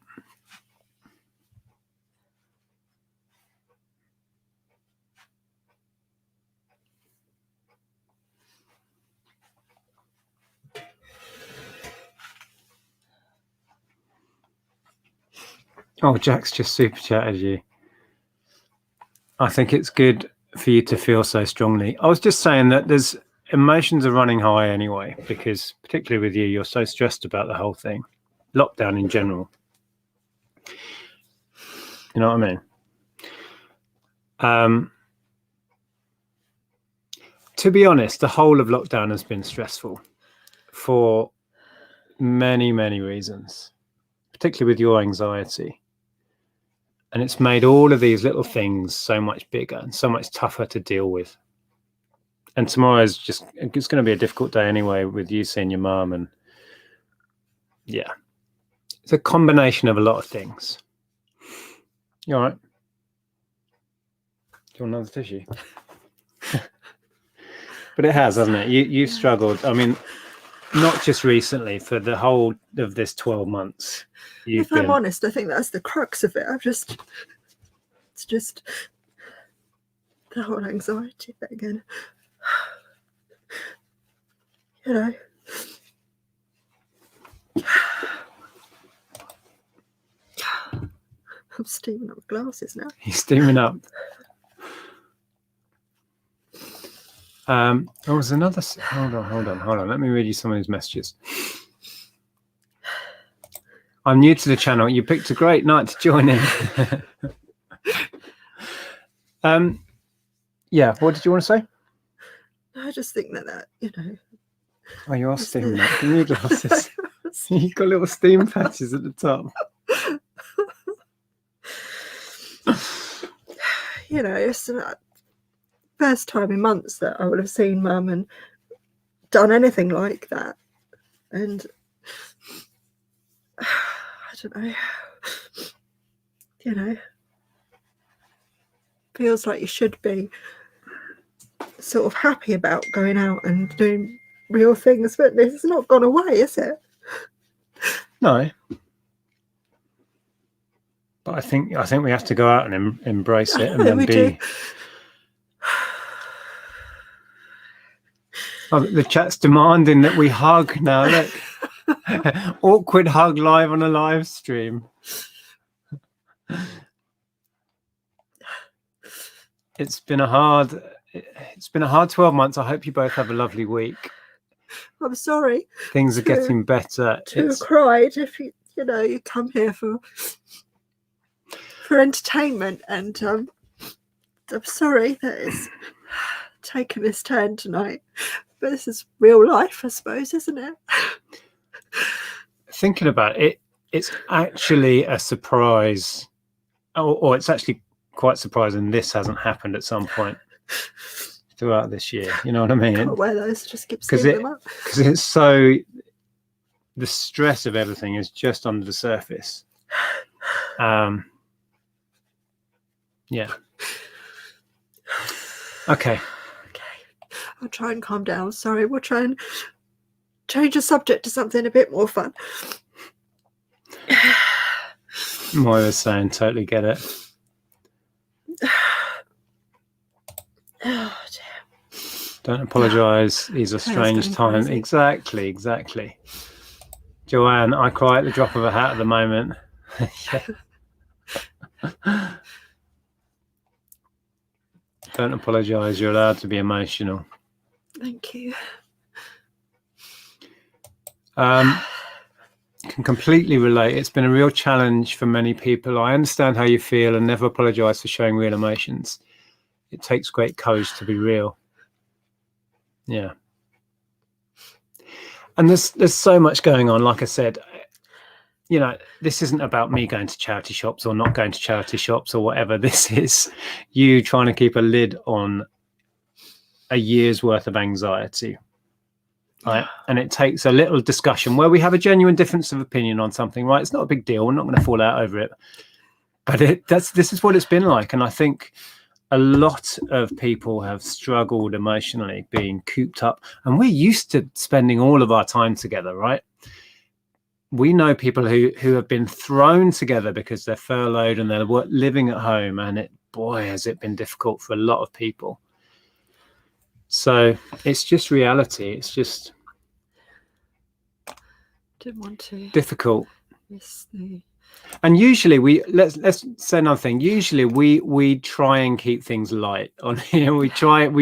Oh, Jack's just super chatted you. I think it's good for you to feel so strongly. I was just saying that there's emotions are running high anyway, because particularly with you, you're so stressed about the whole thing. Lockdown in general. You know what I mean? To be honest, the whole of lockdown has been stressful for many, many reasons, particularly with your anxiety. And it's made all of these little things so much bigger and so much tougher to deal with. And tomorrow's it's going to be a difficult day anyway with you seeing your mum. And yeah, it's a combination of a lot of things. You all right? Do you want another tissue? But it has, hasn't it? You've struggled. I mean, not just recently, for the whole of this 12 months. If I'm honest, I think that's the crux of it. It's just the whole anxiety thing again. You know. I'm steaming up glasses now. He's steaming up. There's another. Hold on. Let me read you some of these messages. I'm new to the channel. You picked a great night to join in. Yeah, what did you want to say? I just think that you know. Oh, you are steaming up. Give me your glasses. You've got little steam patches at the top. You know, it's the first time in months that I would have seen Mum and done anything like that. And I don't know, you know, feels like you should be sort of happy about going out and doing real things, but it's not gone away, is it? No. But I think we have to go out and embrace it, and then we be. Do. Oh, the chat's demanding that we hug now. Look, Awkward hug live on a live stream. It's been a hard 12 months. I hope you both have a lovely week. I'm sorry. Things are getting better. To cried if you come here for entertainment, and I'm sorry that it's taken this turn tonight. But this is real life, I suppose, isn't it? Thinking about it, it's actually a surprise, or it's actually quite surprising this hasn't happened at some point throughout this year. You know what I mean? Can't wear those, just keep seeing them up. Because it's so, the stress of everything is just under the surface. Yeah. Okay. I'll try and calm down. Sorry, we'll try and change the subject to something a bit more fun. Moira's saying, totally get it. Oh, dear. Don't apologise. These are strange times. Exactly. Joanne, I cry at the drop of a hat at the moment. Yeah. Don't apologise. You're allowed to be emotional. Thank you. Can completely relate. It's been a real challenge for many people. I understand how you feel and never apologise for showing real emotions. It takes great courage to be real. Yeah. And there's so much going on. Like I said, this isn't about me going to charity shops or not going to charity shops or whatever. This is you trying to keep a lid on a year's worth of anxiety. Right. And it takes a little discussion where we have a genuine difference of opinion on something, right? It's not a big deal. We're not going to fall out over it. But this is what it's been like. And I think a lot of people have struggled emotionally being cooped up. And we're used to spending all of our time together, right? We know people who have been thrown together because they're furloughed and they're living at home. And boy, has it been difficult for a lot of people. So it's just reality. It's just didn't want to difficult. Yes. And usually let's say another thing. Usually we try and keep things light on here. We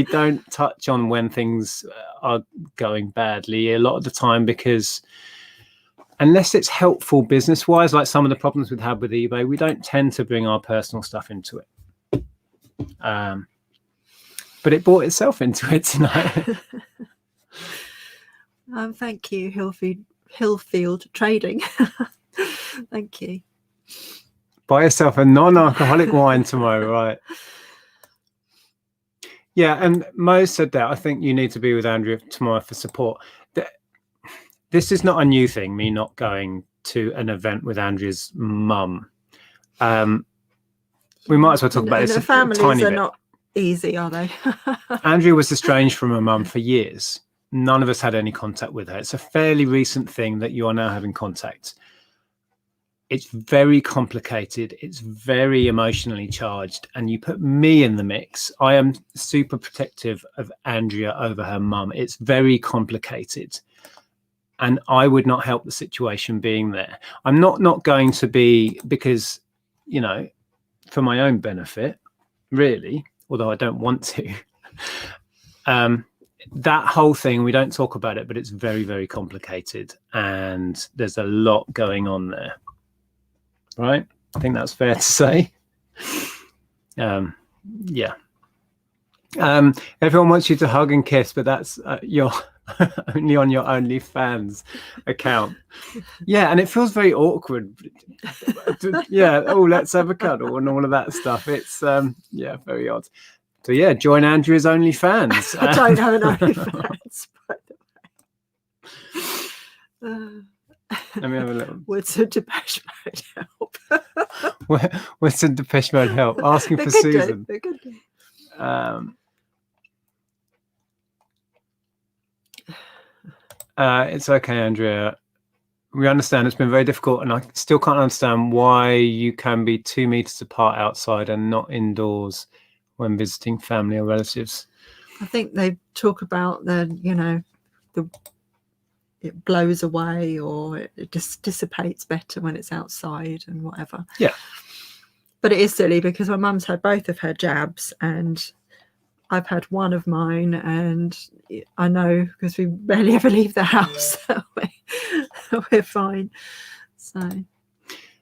don't touch on when things are going badly a lot of the time, because unless it's helpful business wise, like some of the problems we've had with eBay, we don't tend to bring our personal stuff into it. But it brought itself into it tonight. Thank you, Hillfield Trading. Thank you. Buy yourself a non-alcoholic wine tomorrow, right? Yeah, and Mo said that. I think you need to be with Andrea tomorrow for support. This is not a new thing, me not going to an event with Andrea's mum. We might as well talk about this a tiny bit. Families are not easy, are they? Andrea was estranged from her mum for years. None of us had any contact with her. It's a fairly recent thing that you are now having contact. It's very complicated. It's very emotionally charged. And you put me in the mix. I am super protective of Andrea over her mum. It's very complicated. And I would not help the situation being there. I'm not going to be, because, for my own benefit, really, although I don't want to. That whole thing, we don't talk about it, but it's very, very complicated. And there's a lot going on there. Right? I think that's fair to say. Yeah. Everyone wants you to hug and kiss, but that's you're only on your OnlyFans account. Yeah, and it feels very awkward. Yeah, let's have a cuddle and all of that stuff. It's very odd. So yeah, join Andrea's OnlyFans. I don't have an OnlyFans, by the way. Let me have a little. What's a Depeche Mode help? What's a Depeche Mode help? Asking for Susan. It's okay, Andrea. We understand it's been very difficult, and I still can't understand why you can be 2 meters apart outside and not indoors when visiting family or relatives. I think they talk about the it blows away, or it just dissipates better when it's outside and whatever. Yeah. But it is silly because my mum's had both of her jabs and I've had one of mine, and I know because we barely ever leave the house, so we're fine. So,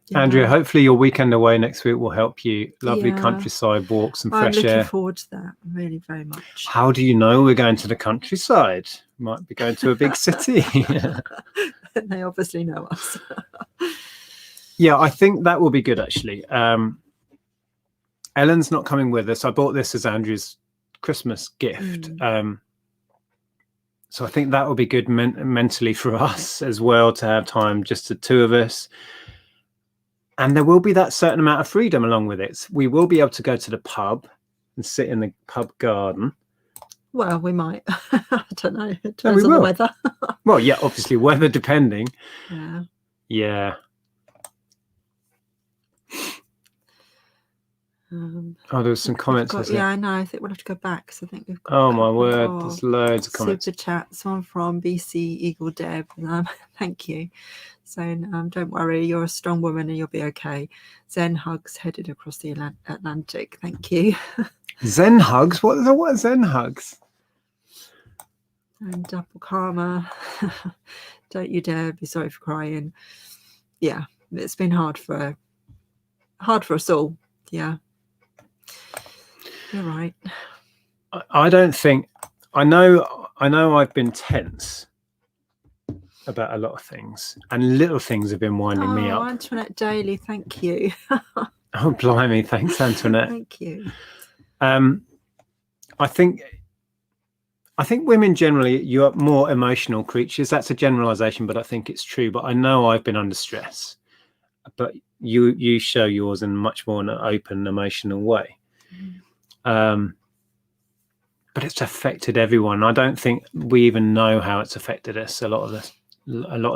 yeah. Andrea, hopefully your weekend away next week will help you. Lovely Yeah. countryside walks and I'm fresh looking air. forward to that really very much. How do you know we're going to the countryside? Might be going to a big city. They obviously know us. Yeah, I think that will be good, actually. Ellen's not coming with us. I bought this as Andrew's Christmas gift. So I think that will be good mentally for us as well, to have time, just the two of us. And there will be that certain amount of freedom along with it. We will be able to go to the pub and sit in the pub garden. Well, we might. I don't know. It depends on the weather. Well, yeah, obviously weather depending. Yeah. Yeah. There's some comments. I know. I think we'll have to go back because I think we've got. Oh my word! There's loads of comments. Super chat. Someone from BC Eagle Deb. Thank you. Saying, don't worry, you're a strong woman and you'll be okay. Zen hugs headed across the Atlantic. Thank you. Zen hugs? What are Zen hugs? And double karma. Don't you dare be sorry for crying. Yeah, it's been hard for us all. Yeah. You're right. I don't think I know I've been tense about a lot of things, and little things have been winding me up. Antoinette Daly, thank you. Oh, blimey, thanks, Antoinette. Thank you. I think women generally, you're more emotional creatures. That's a generalization, but I think it's true. But I know I've been under stress, but you show yours in much more an open, emotional way. But it's affected everyone. I don't think we even know how it's affected us. A lot of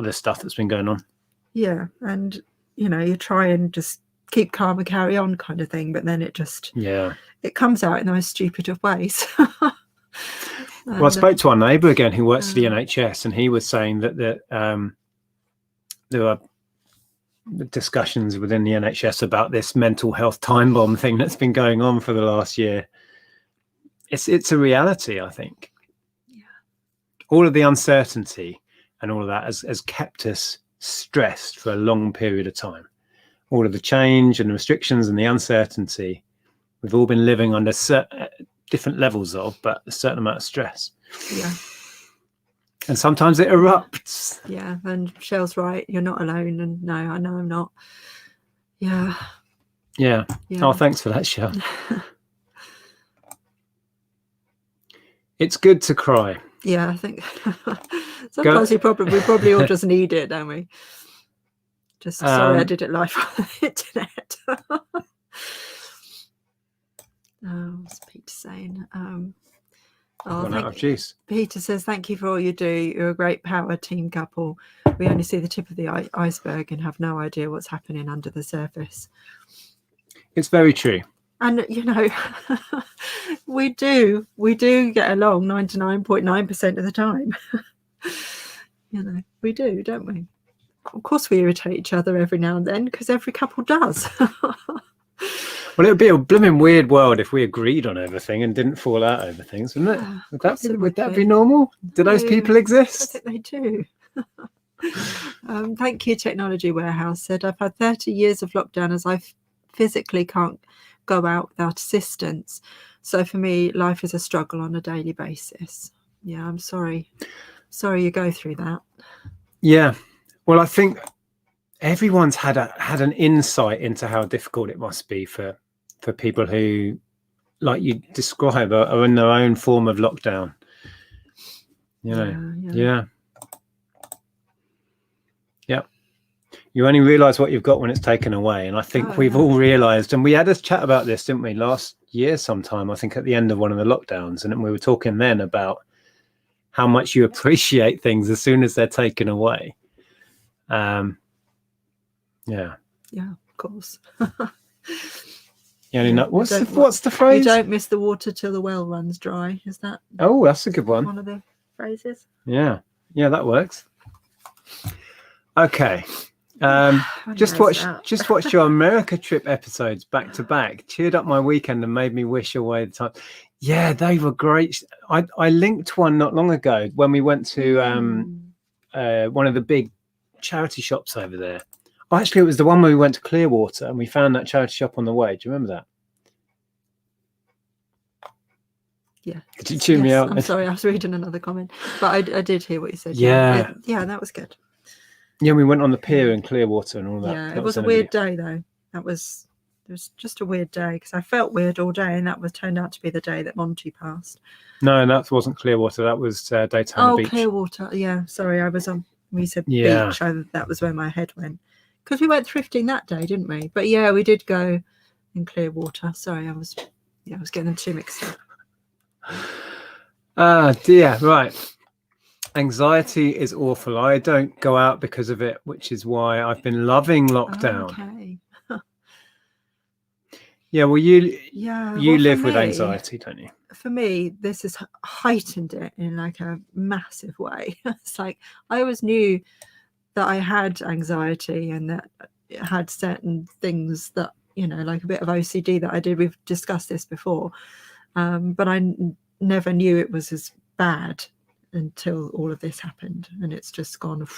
this stuff that's been going on. Yeah, and you try and just keep calm and carry on, kind of thing. But then it just it comes out in the most stupid of ways. Well, I spoke to our neighbour again who works for the NHS, and he was saying that there are discussions within the NHS about this mental health time bomb thing that's been going on for the last year. It's a reality, I think. Yeah. All of the uncertainty and all of that has kept us stressed for a long period of time. All of the change and the restrictions and the uncertainty, we've all been living under different levels of, but a certain amount of stress. Yeah. And sometimes it erupts. Yeah, and Shell's right. You're not alone. And no, I know I'm not. Yeah. Yeah. Oh, thanks for that, Shell. It's good to cry. Yeah, I think sometimes we probably all just need it, don't we? Just sorry, I did it live on the internet. What's Peter saying? Run out of juice. Peter says, thank you for all you do. You're a great power team couple. We only see the tip of the iceberg and have no idea what's happening under the surface. It's very true. And, we do get along 99.9% of the time. We do, don't we? Of course we irritate each other every now and then, because every couple does. Well, it would be a blooming weird world if we agreed on everything and didn't fall out over things, wouldn't it? Would that be normal? Do those people exist? I think they do. Thank you, Technology Warehouse said, I've had 30 years of lockdown as I physically can't go out without assistance. So for me, life is a struggle on a daily basis. Yeah, I'm sorry. Sorry you go through that. Yeah. Well, I think everyone's had an insight into how difficult it must be for people who, like you describe, are in their own form of lockdown. Yeah. You only realise what you've got when it's taken away. And I think we've all realised, and we had a chat about this, didn't we, last year sometime, I think at the end of one of the lockdowns. And we were talking then about how much you appreciate things as soon as they're taken away. Yeah, of course. What's the phrase? You don't miss the water till the well runs dry. Is that? Oh, that's a good one. One of the phrases. Yeah, that works. Okay. Just watched your America trip episodes back to back. Cheered up my weekend and made me wish away the time. Yeah, they were great. I linked one not long ago when we went to one of the big charity shops over there. Oh, actually, it was the one where we went to Clearwater and we found that charity shop on the way. Do you remember that? Yeah. Did you tune me out? I'm sorry, I was reading another comment, but I did hear what you said. Yeah. Yeah, that was good. Yeah, we went on the pier in Clearwater and all that. Yeah, it was a weird day though. It was just a weird day because I felt weird all day, and that turned out to be the day that Monty passed. No, that wasn't Clearwater. That was Daytona Beach. Oh, Clearwater. Yeah, sorry, I was on. We said beach. That was where my head went because we went thrifting that day, didn't we? But yeah, we did go in Clearwater. Sorry, I was getting them too mixed up. Ah, dear. Right. Anxiety is awful. I don't go out because of it, which is why I've been loving lockdown. Okay. Yeah, well, you live with me, anxiety, don't you? For me, this has heightened it in like a massive way. It's like I always knew that I had anxiety and that it had certain things that, like a bit of OCD that I did. We've discussed this before, but I never knew it was as bad until all of this happened, and it's just gone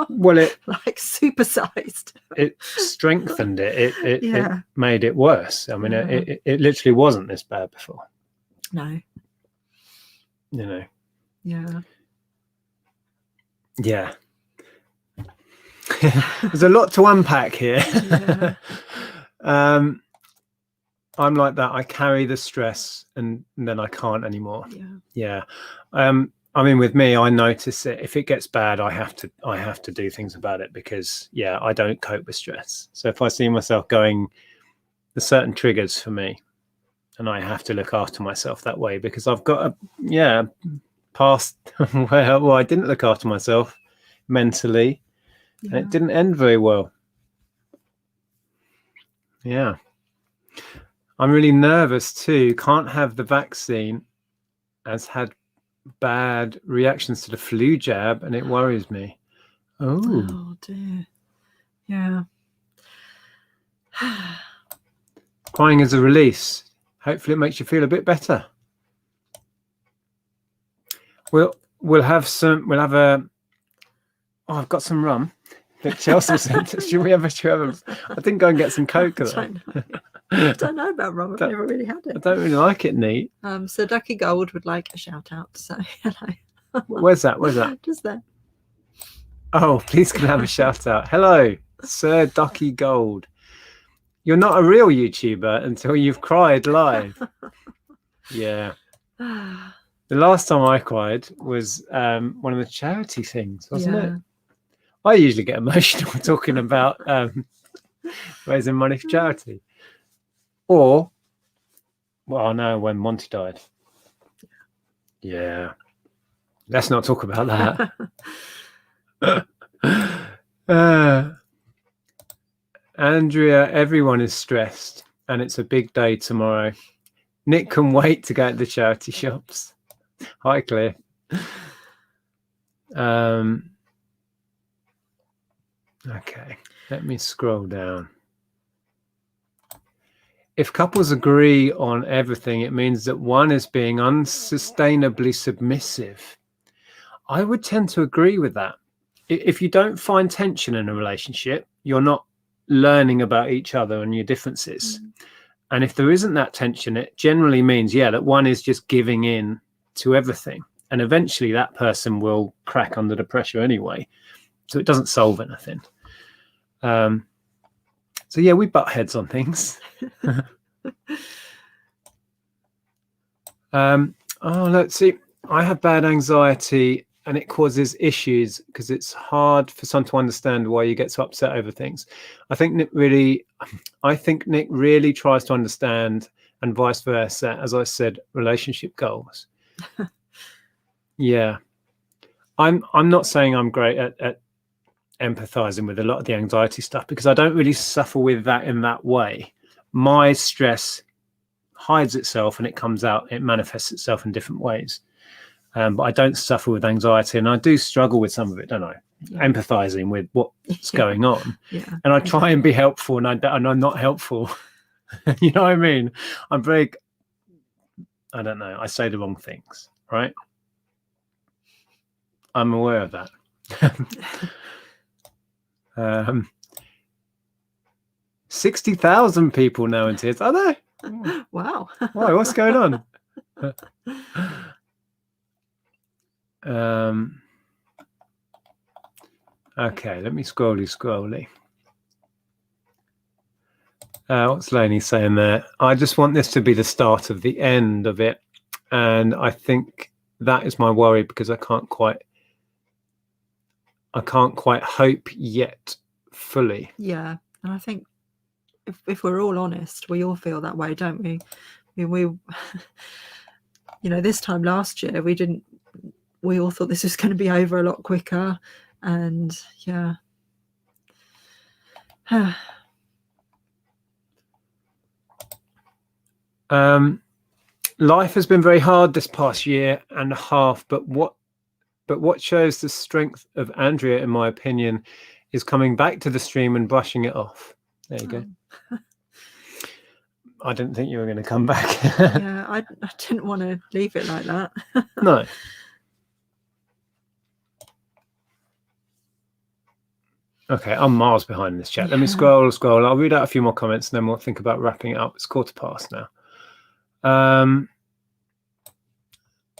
well, it like supersized. It strengthened it. It made it worse. I mean, it literally wasn't this bad before. No. Yeah. There's a lot to unpack here. I'm like that. I carry the stress and then I can't anymore. Yeah. I mean, with me, I notice it. If it gets bad, I have to do things about it because, I don't cope with stress. So if I see myself going, there's certain triggers for me, and I have to look after myself that way because I've got a past where I didn't look after myself mentally, and it didn't end very well. Yeah. I'm really nervous too. Can't have the vaccine. Has had bad reactions to the flu jab, and it worries me. Oh dear. Yeah. Crying is a release. Hopefully, it makes you feel a bit better. We'll have some. We'll have a. Oh, I've got some rum that Chelsea sent us. Should we have I didn't go and get some Coke. I don't know about rum. I've never really had it. I don't really like it neat. So Ducky Gold would like a shout out to say hello. Where's that? Just there. Oh, please can I have a shout out. Hello, Sir Ducky Gold. You're not a real YouTuber until you've cried live. Yeah. The last time I cried was one of the charity things, wasn't it? I usually get emotional talking about raising money for charity. Or, well, I know when Monty died. Yeah. Let's not talk about that. Andrea, everyone is stressed, and it's a big day tomorrow. Nick can wait to go to the charity shops. Hi, Claire. Okay, let me scroll down. If couples agree on everything, it means that one is being unsustainably submissive. I would tend to agree with that. If you don't find tension in a relationship, you're not learning about each other and your differences. And if there isn't that tension, it generally means, that one is just giving in to everything. And eventually that person will crack under the pressure anyway. So it doesn't solve anything. So we butt heads on things. Let's see. I have bad anxiety and it causes issues because it's hard for some to understand why you get so upset over things. I think Nick really tries to understand, and vice versa, as I said, relationship goals. Yeah. I'm not saying I'm great at empathizing with a lot of the anxiety stuff because I don't really suffer with that in that way. My stress hides itself and it comes out, it manifests itself in different ways. but I don't suffer with anxiety, and I do struggle with some of it, don't I? Yeah. Empathizing with what's going on, Yeah. and I try and be helpful, and I'm not helpful. You know what I mean? I'm very, I don't know, I say the wrong things, right? I'm aware of that. 60,000 people now in tears, are there? Wow. Why? What's going on? Okay, let me scrolly. What's Lainey saying there? I just want this to be the start of the end of it, and I think that is my worry, because I can't quite hope yet fully. Yeah, and I think if we're all honest, we all feel that way, don't we? I mean, we you know, this time last year we all thought this was going to be over a lot quicker, and yeah. Life has been very hard this past year and a half, but what shows the strength of Andrea, in my opinion, is coming back to the stream and brushing it off. There you go. I didn't think you were going to come back. Yeah, I didn't want to leave it like that. No. Okay, I'm miles behind this chat. Yeah. Let me scroll. I'll read out a few more comments, and then we'll think about wrapping it up. It's 15:15 now.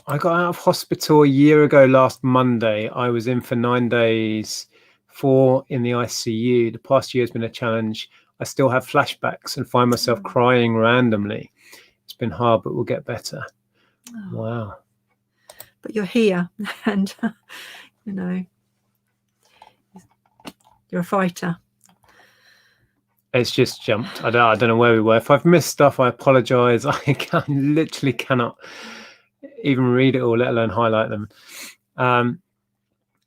I got out of hospital a year ago last Monday. I was in for 9 days, 4 in the ICU. The past year has been a challenge. I still have flashbacks and find myself crying randomly. It's been hard, but we'll get better. Oh. Wow. But you're here, and you know, you're a fighter. It's just jumped. I don't know where we were. If I've missed stuff, I apologize. I literally cannot even read it all, let alone highlight them.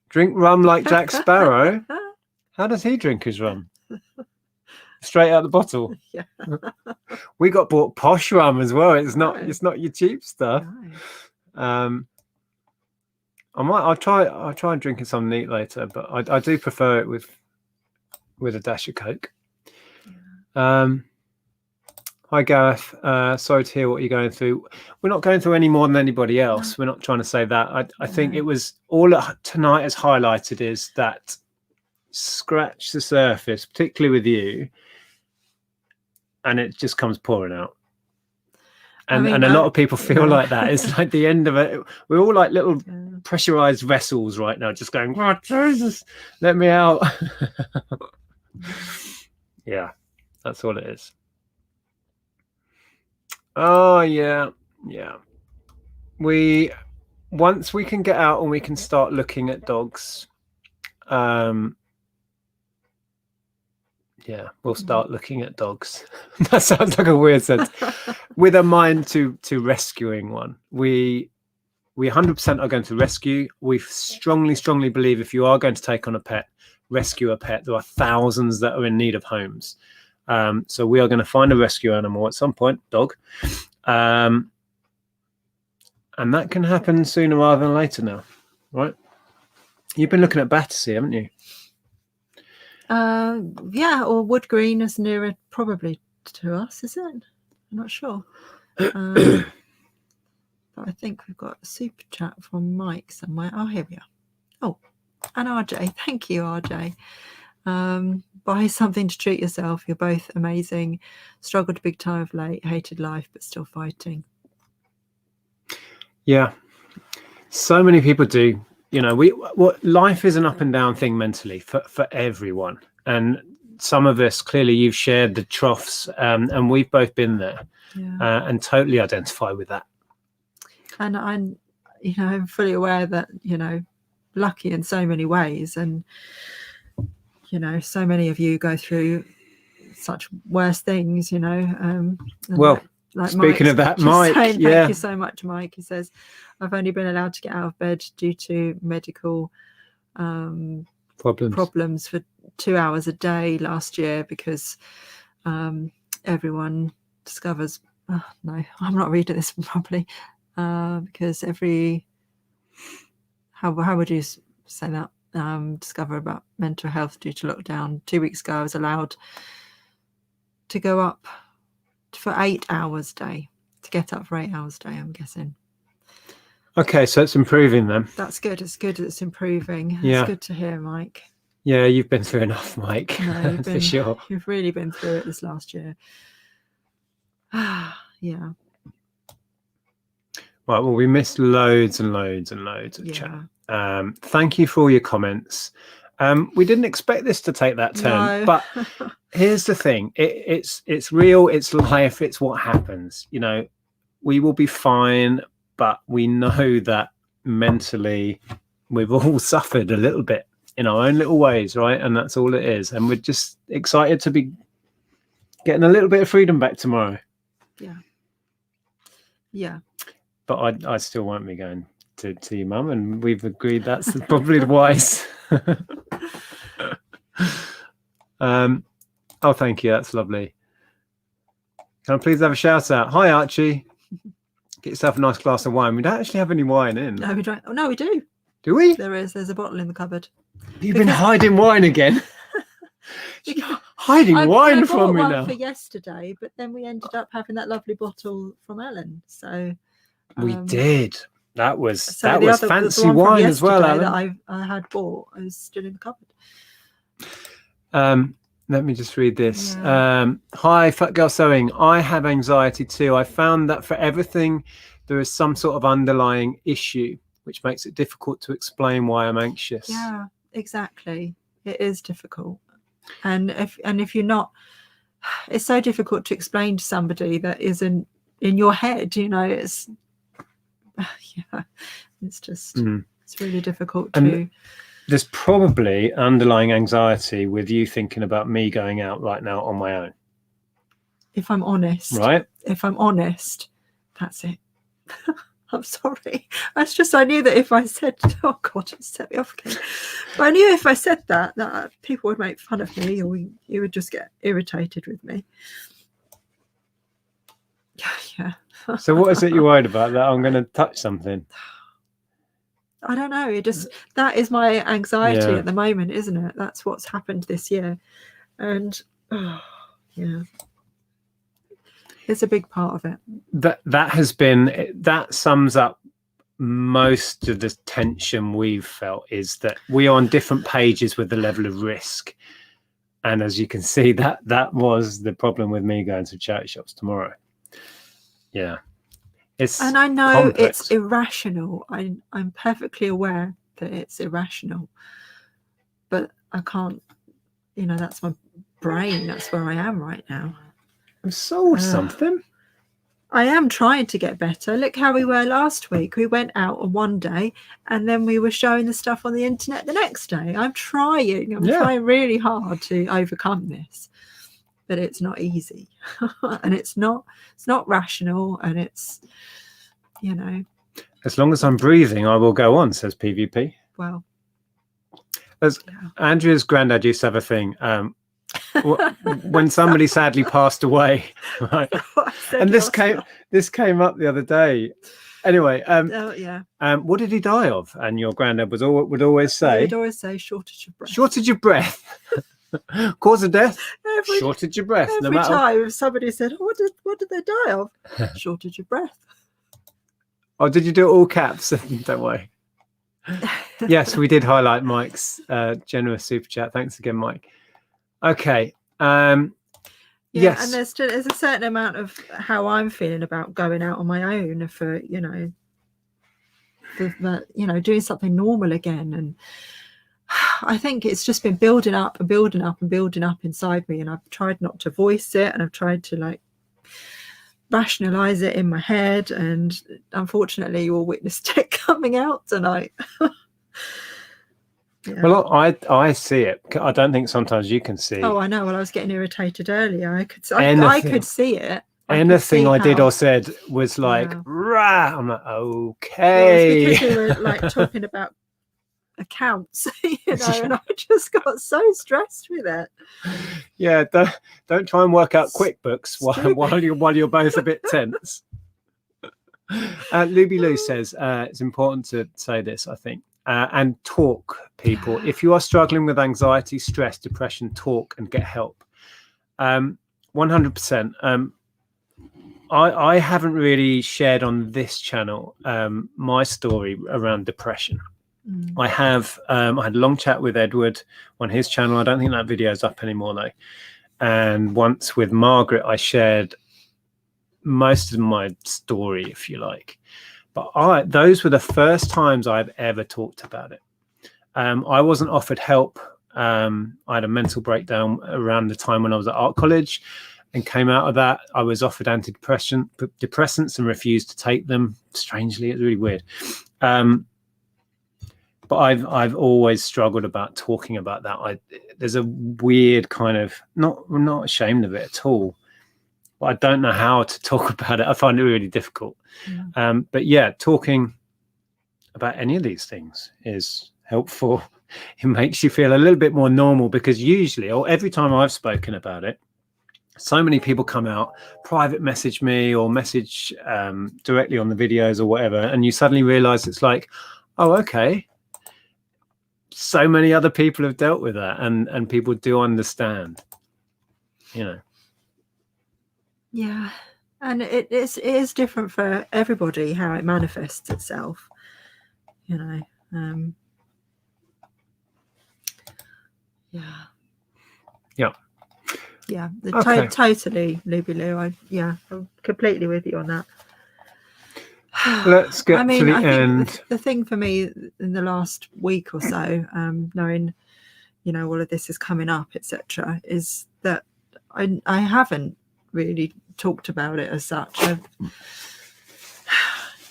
Drink rum like Jack Sparrow. How does he drink his rum? Straight out the bottle. Yeah. We got bought posh rum as well. It's not your cheap stuff. No. I'll try and drinking some neat later, but I do prefer it with a dash of Coke. Yeah. Hi Gareth, sorry to hear what you're going through. We're not going through any more than anybody else. We're not trying to say that. I think it was all that tonight has highlighted is that scratch the surface, particularly with you, and it just comes pouring out. And a lot of people feel like that. It's like the end of it. We're all like little pressurized vessels right now, just going, oh, Jesus, let me out. Yeah, that's all it is. Oh yeah. Once we can get out and we can start looking at dogs, yeah, we'll start looking at dogs. That sounds like a weird sentence. With a mind to rescuing one. We 100% are going to rescue. We strongly believe if you are going to take on a pet, rescue a pet. There are thousands that are in need of homes. So we are going to find a rescue animal at some point, dog. And that can happen sooner rather than later now, right? You've been looking at Battersea, haven't you? Yeah, or Wood Green is nearer probably to us, is it? I'm not sure. But I think we've got a super chat from Mike somewhere. Oh, here we are. Oh, and RJ. Thank you, RJ. Buy something to treat yourself. You're both amazing. Struggled big time of late. Hated life, but still fighting. Yeah. So many people do. You know, life is an up and down thing mentally for everyone. And some of us, clearly you've shared the troughs, and we've both been there, and totally identify with that. And I'm fully aware that, lucky in so many ways. And, so many of you go through such worse things, well, like speaking of that, Mike, thank you so much, Mike. He says, I've only been allowed to get out of bed due to medical problems for 2 hours a day last year because everyone discovers, no, I'm not reading this properly, because every how would you say that? Discover about mental health due to lockdown. 2 weeks ago, I was allowed to go up for 8 hours a day, to get up for 8 hours a day, I'm guessing. Okay, so it's improving then. That's good. It's good. It's improving. Yeah. It's good to hear, Mike. Yeah, you've been through enough, Mike. No, for sure. You've really been through it this last year. Yeah. Right, well, we missed loads and loads and loads of chat. Thank you for all your comments. We didn't expect this to take that turn, No. but here's the thing. It's real, it's life, it's what happens. You know, we will be fine, but we know that mentally we've all suffered a little bit in our own little ways, right? And that's all it is. And we're just excited to be getting a little bit of freedom back tomorrow. Yeah. But I still won't be going to your mum, and we've agreed that's probably wise. Oh, thank you. That's lovely. Can I please have a shout out? Hi, Archie. Get yourself a nice glass of wine. We don't actually have any wine in. No, we don't. Oh, no, we do. Do we? There's a bottle in the cupboard. You've been hiding wine again. Hiding wine from me one now. For yesterday, but then we ended up having that lovely bottle from Ellen. So We did. That was the fancy one wine as well, yesterday Alan. that I had bought is still in the cupboard. Let me just read this. Yeah. Hi, Fat Girl Sewing. I have anxiety too. I found that for everything, there is some sort of underlying issue, which makes it difficult to explain why I'm anxious. Yeah, exactly. It is difficult. And if you're not, it's so difficult to explain to somebody that isn't in your head, you know, it's just, it's really difficult to. There's probably underlying anxiety with you thinking about me going out right now on my own. If I'm honest. Right? If I'm honest, that's it. I'm sorry. That's just, I knew that if I said, oh God, it set me off again. But I knew if I said that people would make fun of me, or you would just get irritated with me. Yeah. So what is it you're worried about? That I'm going to touch something? I don't know. That is my anxiety at the moment, isn't it? That's what's happened this year. And it's a big part of it. That sums up most of the tension we've felt, is that we are on different pages with the level of risk. And as you can see, that was the problem with me going to charity shops tomorrow. Yeah. And I know complex. It's irrational. I'm perfectly aware that it's irrational, but I can't, that's my brain. That's where I am right now. I'm sold something. I am trying to get better. Look how we were last week. We went out on one day and then we were showing the stuff on the internet the next day. I'm trying really hard to overcome this, but it's not easy. And it's not rational, and it's, As long as I'm breathing, I will go on, says PvP. Well, Andrea's granddad used to have a thing. When somebody sadly passed away, right? And this came up the other day. Anyway, what did he die of? And your granddad would always say, he'd always say shortage of breath. Shortage of breath. Cause of death? Shortage of breath. Every time somebody said, oh, what did they die of? Shortage of breath. Oh, did you do it all caps? Don't worry. Yes, we did highlight Mike's generous super chat. Thanks again, Mike. Okay. Yes. And there's a certain amount of how I'm feeling about going out on my own for doing something normal again. And I think it's just been building up and building up and building up inside me. And I've tried not to voice it, and I've tried to rationalize it in my head. And unfortunately, you all witnessed it coming out tonight. Yeah. Well, I see it. I don't think sometimes you can see. Oh, I know. Well, I was getting irritated earlier. I could see it. Anything I did or said was like, rah. I'm like, okay. Well, it's because we were talking about accounts, and I just got so stressed with it. Yeah, don't try and work out QuickBooks while you're both a bit tense. Luby Lou says it's important to say this, I think, and talk, people. Yeah. If you are struggling with anxiety, stress, depression, talk and get help. 100%. I haven't really shared on this channel my story around depression. I have. I had a long chat with Edward on his channel. I don't think that video is up anymore though. And once with Margaret, I shared most of my story, if you like. But those were the first times I've ever talked about it. I wasn't offered help. I had a mental breakdown around the time when I was at art college and came out of that. I was offered antidepressants and refused to take them. Strangely, it's really weird. But I've always struggled about talking about that. There's a weird kind of, I'm not ashamed of it at all, but I don't know how to talk about it. I find it really difficult. Yeah. But yeah, talking about any of these things is helpful. It makes you feel a little bit more normal, because usually, or every time I've spoken about it, so many people come out, private message me or message directly on the videos or whatever, and you suddenly realize it's like, oh, okay, so many other people have dealt with that, and people do understand, you know. Yeah, and it is different for everybody how it manifests itself, you know. Yeah, Okay. Totally, Luby Lou. I'm completely with you on that. Let's get to the I end. think the thing for me in the last week or so, knowing, you know, all of this is coming up, etc., is that I haven't really talked about it as such.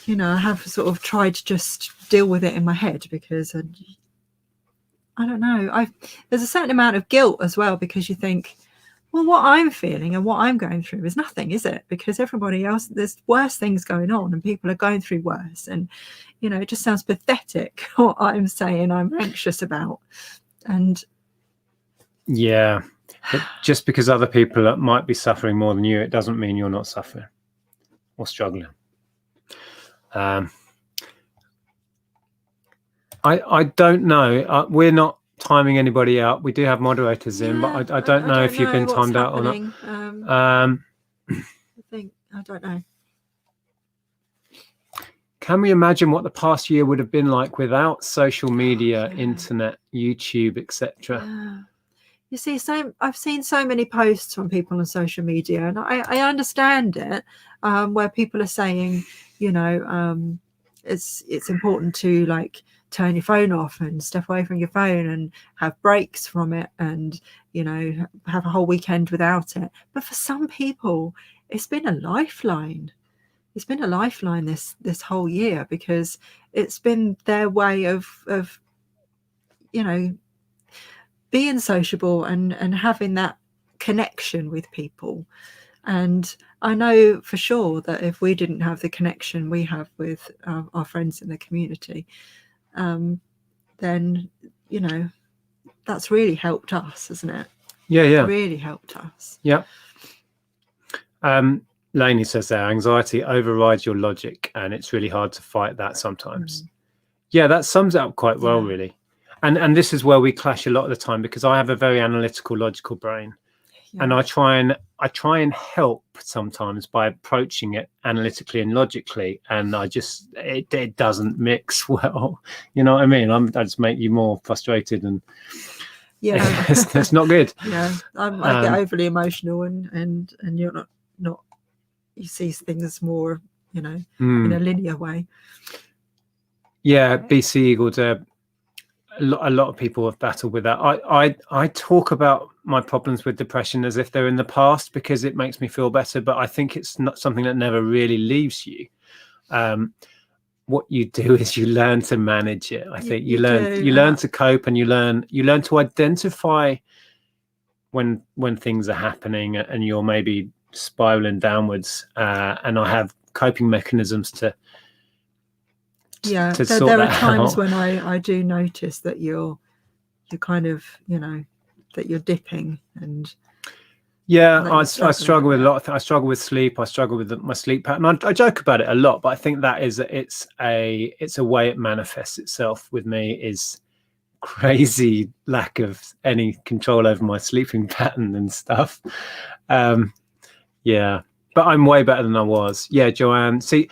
You know, I have sort of tried to just deal with it in my head, because I don't know. There's a certain amount of guilt as well, because you think, well, what I'm feeling and what I'm going through is nothing, is it? Because everybody else, there's worse things going on and people are going through worse. And, you know, it just sounds pathetic what I'm saying I'm anxious about. And yeah, but just because other people might be suffering more than you, it doesn't mean you're not suffering or struggling. I don't know. We're not timing anybody out. We do have moderators in, but I don't know if you've been timed out or not. I don't know. Can we imagine what the past year would have been like without social media, internet, YouTube, etc.? Yeah. You see, I've seen so many posts from people on social media, and I understand it, where people are saying, you know, it's important to like turn your phone off and step away from your phone and have breaks from it, and, you know, have a whole weekend without it. But for some people, it's been a lifeline. It's been a lifeline this whole year, because it's been their way of you know, being sociable and having that connection with people. And I know for sure that if we didn't have the connection we have with our friends in the community, then, you know, that's really helped us, hasn't it? Yeah. It's really helped us. Yeah. Lainey says there, anxiety overrides your logic, and it's really hard to fight that sometimes. Yeah, that sums it up quite well, really. And this is where we clash a lot of the time, because I have a very analytical, logical brain, and I try and help sometimes by approaching it analytically and logically, and it doesn't mix well. You know what I mean? I just make you more frustrated, and it's not good. Yeah, I get overly emotional, and you're not. You see things more, you know, in a linear way. Yeah, BC Eagle, a lot of people have battled with that. I talk about my problems with depression as if they're in the past, because it makes me feel better, but I think it's not something that never really leaves you. What you do is you learn to manage it. I think you learn to cope, and you learn to identify when things are happening and you're maybe spiraling downwards, and I have coping mechanisms to there are times when I do notice that you're kind of, you know, that you're dipping, and Yeah, that I you're struggle with a with? lot. I struggle with sleep. I struggle with my sleep pattern. I joke about it a lot, but I think that is it's a way it manifests itself with me is crazy lack of any control over my sleeping pattern and stuff. Yeah, but I'm way better than I was. Yeah, Joanne. See,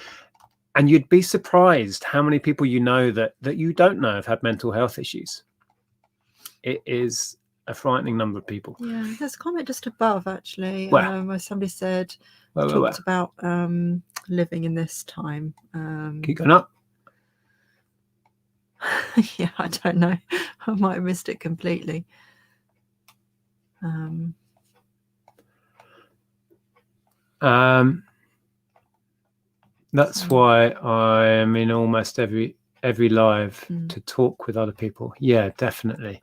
and you'd be surprised how many people you know that you don't know have had mental health issues. It is a frightening number of people. Yeah, there's a comment just above actually, Well, where somebody said well. talked about living in this time. Keep going up. Yeah, I don't know. I might have missed it completely. That's why I am in almost every live to talk with other people. Yeah, definitely.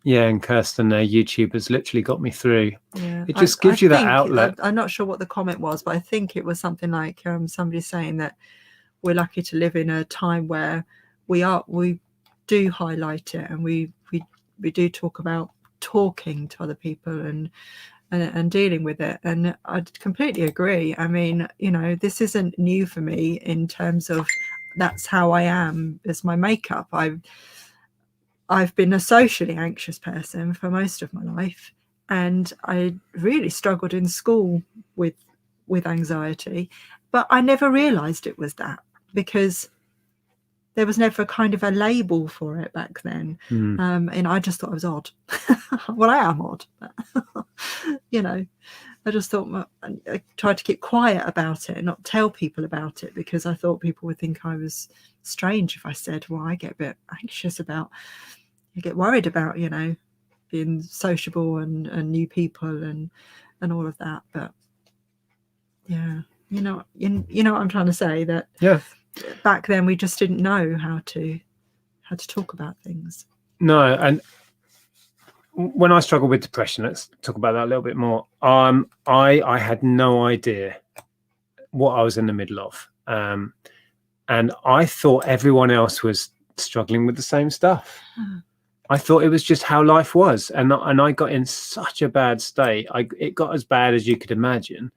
Yeah, and Kirsten, their YouTube has literally got me through. Yeah, It just gives you that outlet. I'm not sure what the comment was, but I think it was something like somebody saying that we're lucky to live in a time where we do highlight it, and we do talk about talking to other people and dealing with it. And I completely agree. I mean, this isn't new for me in terms of that's how I am as my makeup. I've been a socially anxious person for most of my life, and I really struggled in school with anxiety, but I never realized it was that because there was never kind of a label for it back then. And I just thought I was odd. Well, I am odd, but I just thought I tried to keep quiet about it and not tell people about it because I thought people would think I was strange if I said, well, I get a bit anxious about, I get worried about, being sociable and new people and all of that. But yeah, you know what I'm trying to say, that back then we just didn't know how to talk about things. No, and when I struggle with depression, let's talk about that a little bit more. I had no idea what I was in the middle of, and I thought everyone else was struggling with the same stuff. I thought it was just how life was, and I got in such a bad state. It got as bad as you could imagine,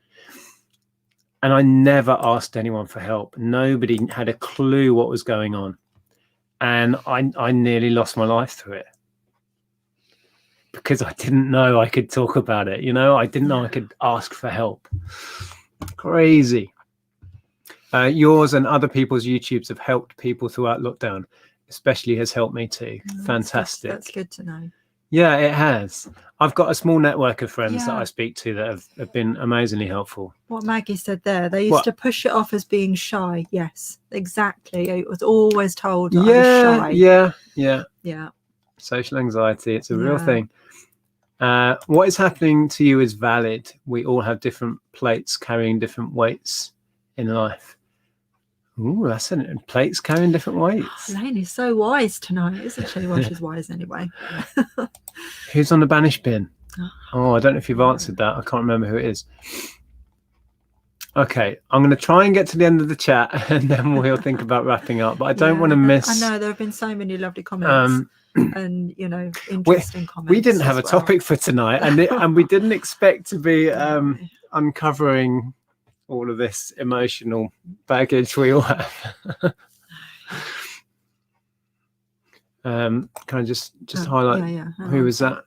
and I never asked anyone for help. Nobody had a clue what was going on, and I nearly lost my life through it. Because I didn't know I could talk about it, I didn't know I could ask for help. Crazy. Yours and other people's YouTubes have helped people throughout lockdown, especially has helped me too. Fantastic. That's good to know. Yeah, it has. I've got a small network of friends that I speak to that have been amazingly helpful. What Maggie said there, they used to push it off as being shy. Yes, exactly. It was always told that I was shy. Yeah. Social anxiety, it's a real thing. What is happening to you is valid. We all have different plates carrying different weights in life. Ooh, that's it. Plates carrying different weights. Lainey's so wise tonight, isn't she? Well, she's wise anyway. Who's on the banish bin? Oh, I don't know if you've answered that. I can't remember who it is. Okay, I'm going to try and get to the end of the chat and then we'll think about wrapping up. But I don't want to miss. I know there have been so many lovely comments. And interesting comments. We didn't have a topic for tonight, and we didn't expect to be uncovering all of this emotional baggage we all have. Can I just highlight who was that?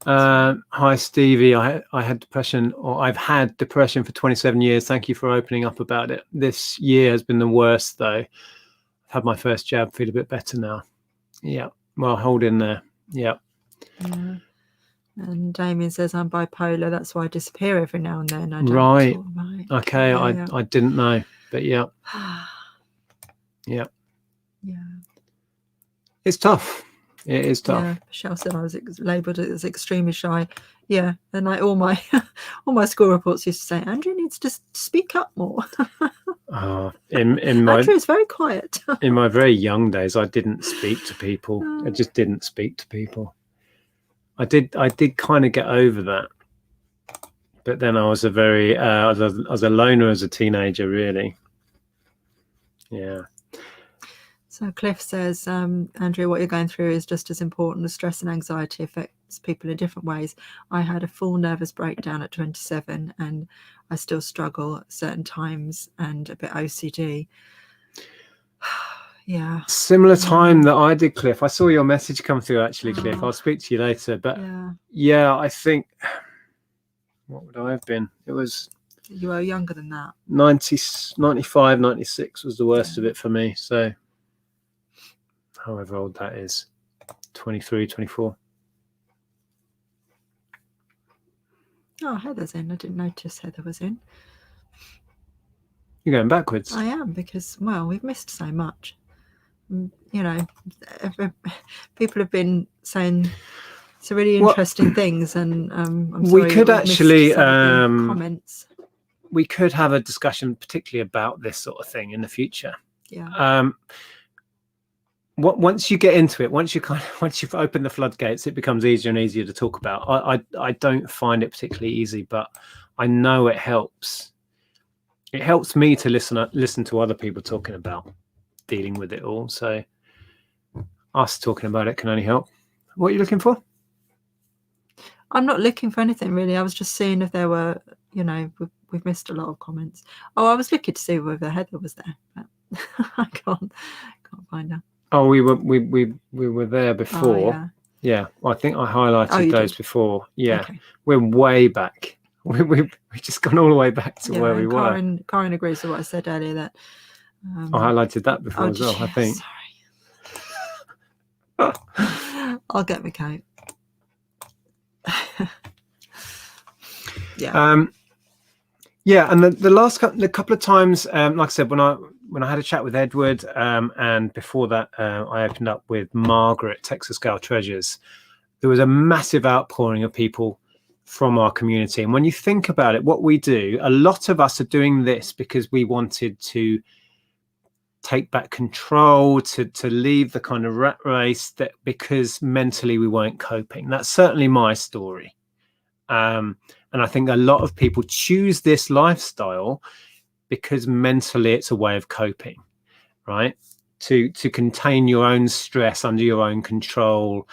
Hi Stevie, I had depression, or I've had depression for 27 years. Thank you for opening up about it. This year has been the worst though. I've had my first jab, feel a bit better now. Yeah, well, hold in there. Yeah. And Damien says I'm bipolar, that's why I disappear every now and then. I don't right. talk about it. Okay, I didn't know, but yeah. It's tough. It is tough. Yeah, Michelle said I was labelled as extremely shy. Yeah, and like all my school reports used to say, Andrea needs to speak up more. Andrea is very quiet. In my very young days, I didn't speak to people. I just didn't speak to people. I did kind of get over that, but then I was I was a loner as a teenager, really. Yeah. So Cliff says, Andrea, what you're going through is just as important as stress and anxiety affect helps people in different ways. I had a full nervous breakdown at 27, and I still struggle at certain times and a bit OCD. Yeah. Similar time that I did, Cliff. I saw your message come through, actually, Cliff. Oh. I'll speak to you later. But Yeah. yeah, I think, what would I have been? It was You were younger than that. 95, 96 was the worst Yeah. of it for me. So however old that is, 23, 24. Oh, Heather's in. I didn't notice Heather was in. You're going backwards. I am, because, well, we've missed so much. You know, people have been saying some really interesting things, and I'm sorry we could that we've actually missed some of the comments. We could have a discussion particularly about this sort of thing in the future. Yeah. Once you get into it, once you've opened the floodgates, it becomes easier and easier to talk about. I don't find it particularly easy, but I know it helps. It helps me to listen to other people talking about dealing with it all. So us talking about it can only help. What are you looking for? I'm not looking for anything really. I was just seeing if there were, you know, we've missed a lot of comments. Oh, I was looking to see whether Heather was there, but I can't find her. Oh, we were there before. Oh, yeah. I think I highlighted those did. before. Yeah, okay. We're way back. We've just gone all the way back to where we were. Karen agrees with what I said earlier, that I highlighted that before as well. I think. Sorry. I'll get my coat. Yeah. Yeah, and the couple of times, like I said, when I had a chat with Edward, and before that, I opened up with Margaret, Texas Gal Treasures, there was a massive outpouring of people from our community. And when you think about it, what we do, a lot of us are doing this because we wanted to take back control, to leave the kind of rat race, that because mentally we weren't coping. That's certainly my story. And I think a lot of people choose this lifestyle because mentally it's a way of coping, right? To contain your own stress under your own control.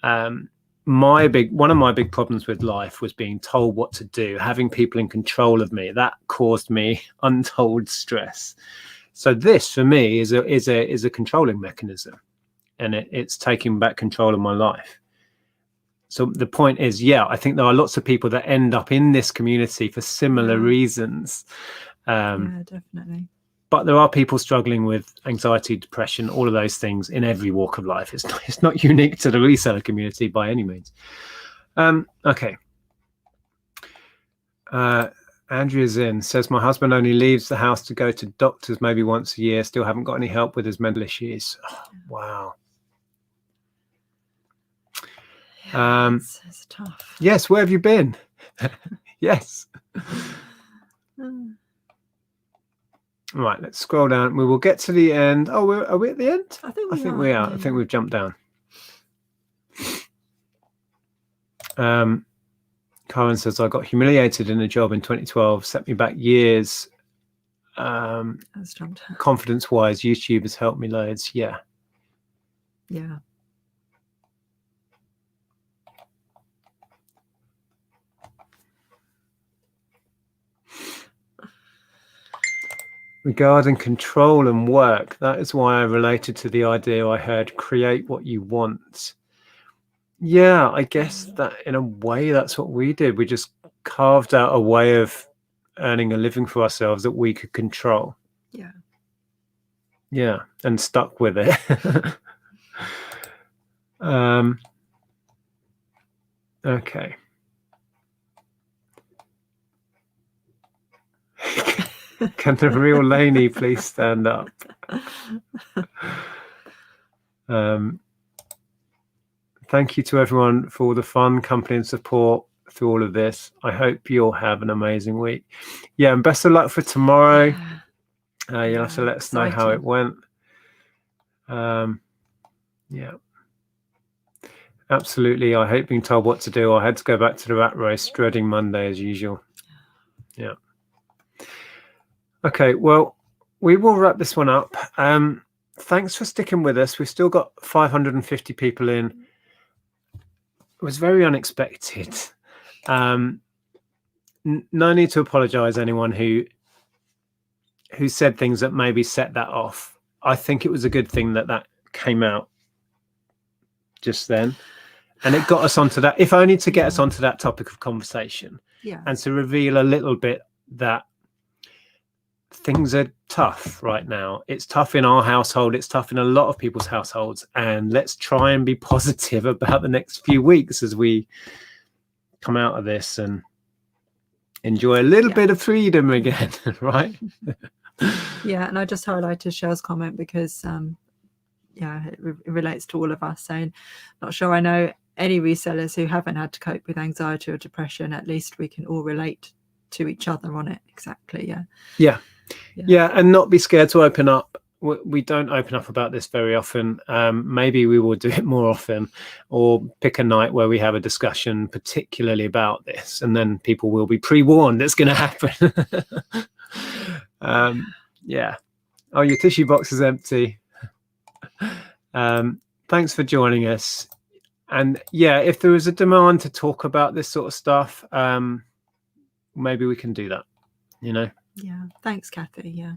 One of my big problems with life was being told what to do, having people in control of me. That caused me untold stress. So this, for me, is a controlling mechanism, and it's taking back control of my life. So the point is, yeah, I think there are lots of people that end up in this community for similar reasons. Yeah, definitely. But there are people struggling with anxiety, depression, all of those things in every walk of life. It's not unique to the reseller community by any means. Okay. Andrea's in, says, my husband only leaves the house to go to doctors maybe once a year. Still haven't got any help with his mental issues. Oh, wow. It's tough. Yes, where have you been? Yes. Right, let's scroll down. We will get to the end. Oh, are we at the end? I think we are. I think we've jumped down. Karen says, I got humiliated in a job in 2012, set me back years. Confidence-wise, YouTube has helped me loads. Yeah. Yeah. Regarding control and work, that is why I related to the idea I heard, create what you want. Yeah, I guess that in a way that's what we did. We just carved out a way of earning a living for ourselves that we could control. Yeah. Yeah, and stuck with it. Okay. Can the real Laney please stand up? Thank you to everyone for all the fun, company, and support through all of this. I hope you'll have an amazing week. Yeah, and best of luck for tomorrow. You'll have to let us know how it went. Yeah. Absolutely. I hate being told what to do. I had to go back to the rat race, dreading Monday as usual. Yeah. Okay, well, we will wrap this one up. Thanks for sticking with us. We've still got 550 people in. was very unexpected. No need to apologize anyone who said things that maybe set that off. I think it was a good thing that came out just then, and it got us onto that, if only to get us onto that topic of conversation, and to reveal a little bit that things are tough right now. It's tough in our household, it's tough in a lot of people's households, and let's try and be positive about the next few weeks as we come out of this and enjoy a little bit of freedom again. Right. Yeah, and I just highlighted Cher's comment because it relates to all of us, saying not sure I know any resellers who haven't had to cope with anxiety or depression. At least we can all relate to each other on it. Exactly. Yeah, and not be scared to open up. We don't open up about this very often. Maybe we will do it more often, or pick a night where we have a discussion particularly about this, and then people will be pre-warned it's going to happen. Oh, your tissue box is empty. Thanks for joining us. And if there is a demand to talk about this sort of stuff, maybe we can do that, Yeah, thanks, Kathy. Yeah.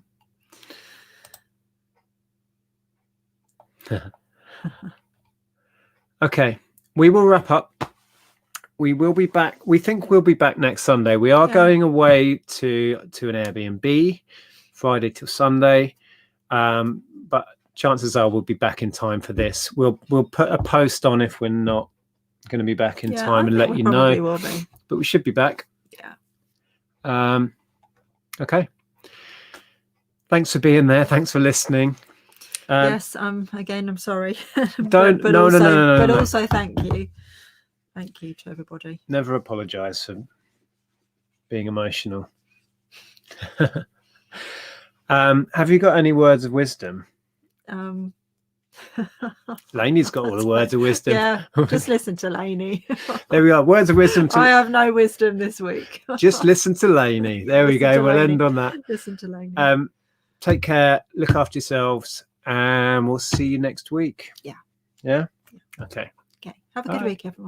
Okay, we will wrap up. We will be back. We think we'll be back next Sunday. We are going away to an Airbnb Friday till Sunday, but chances are we'll be back in time for this. We'll put a post on if we're not going to be back in time and let you know. Will be. But we should be back. Yeah. Okay. Thanks for being there. Thanks for listening. Yes. Again, I'm sorry. Don't. But also, thank you. Thank you to everybody. Never apologise for being emotional. Have you got any words of wisdom? Lainey's got all the words of wisdom. Yeah, just listen to Lainey. There we are. Words of wisdom. I have no wisdom this week. Just listen to Lainey. There we go. We'll end on that. Listen to Lainey. Take care. Look after yourselves, and we'll see you next week. Yeah. Yeah. Okay. Okay. Have a good week, everyone.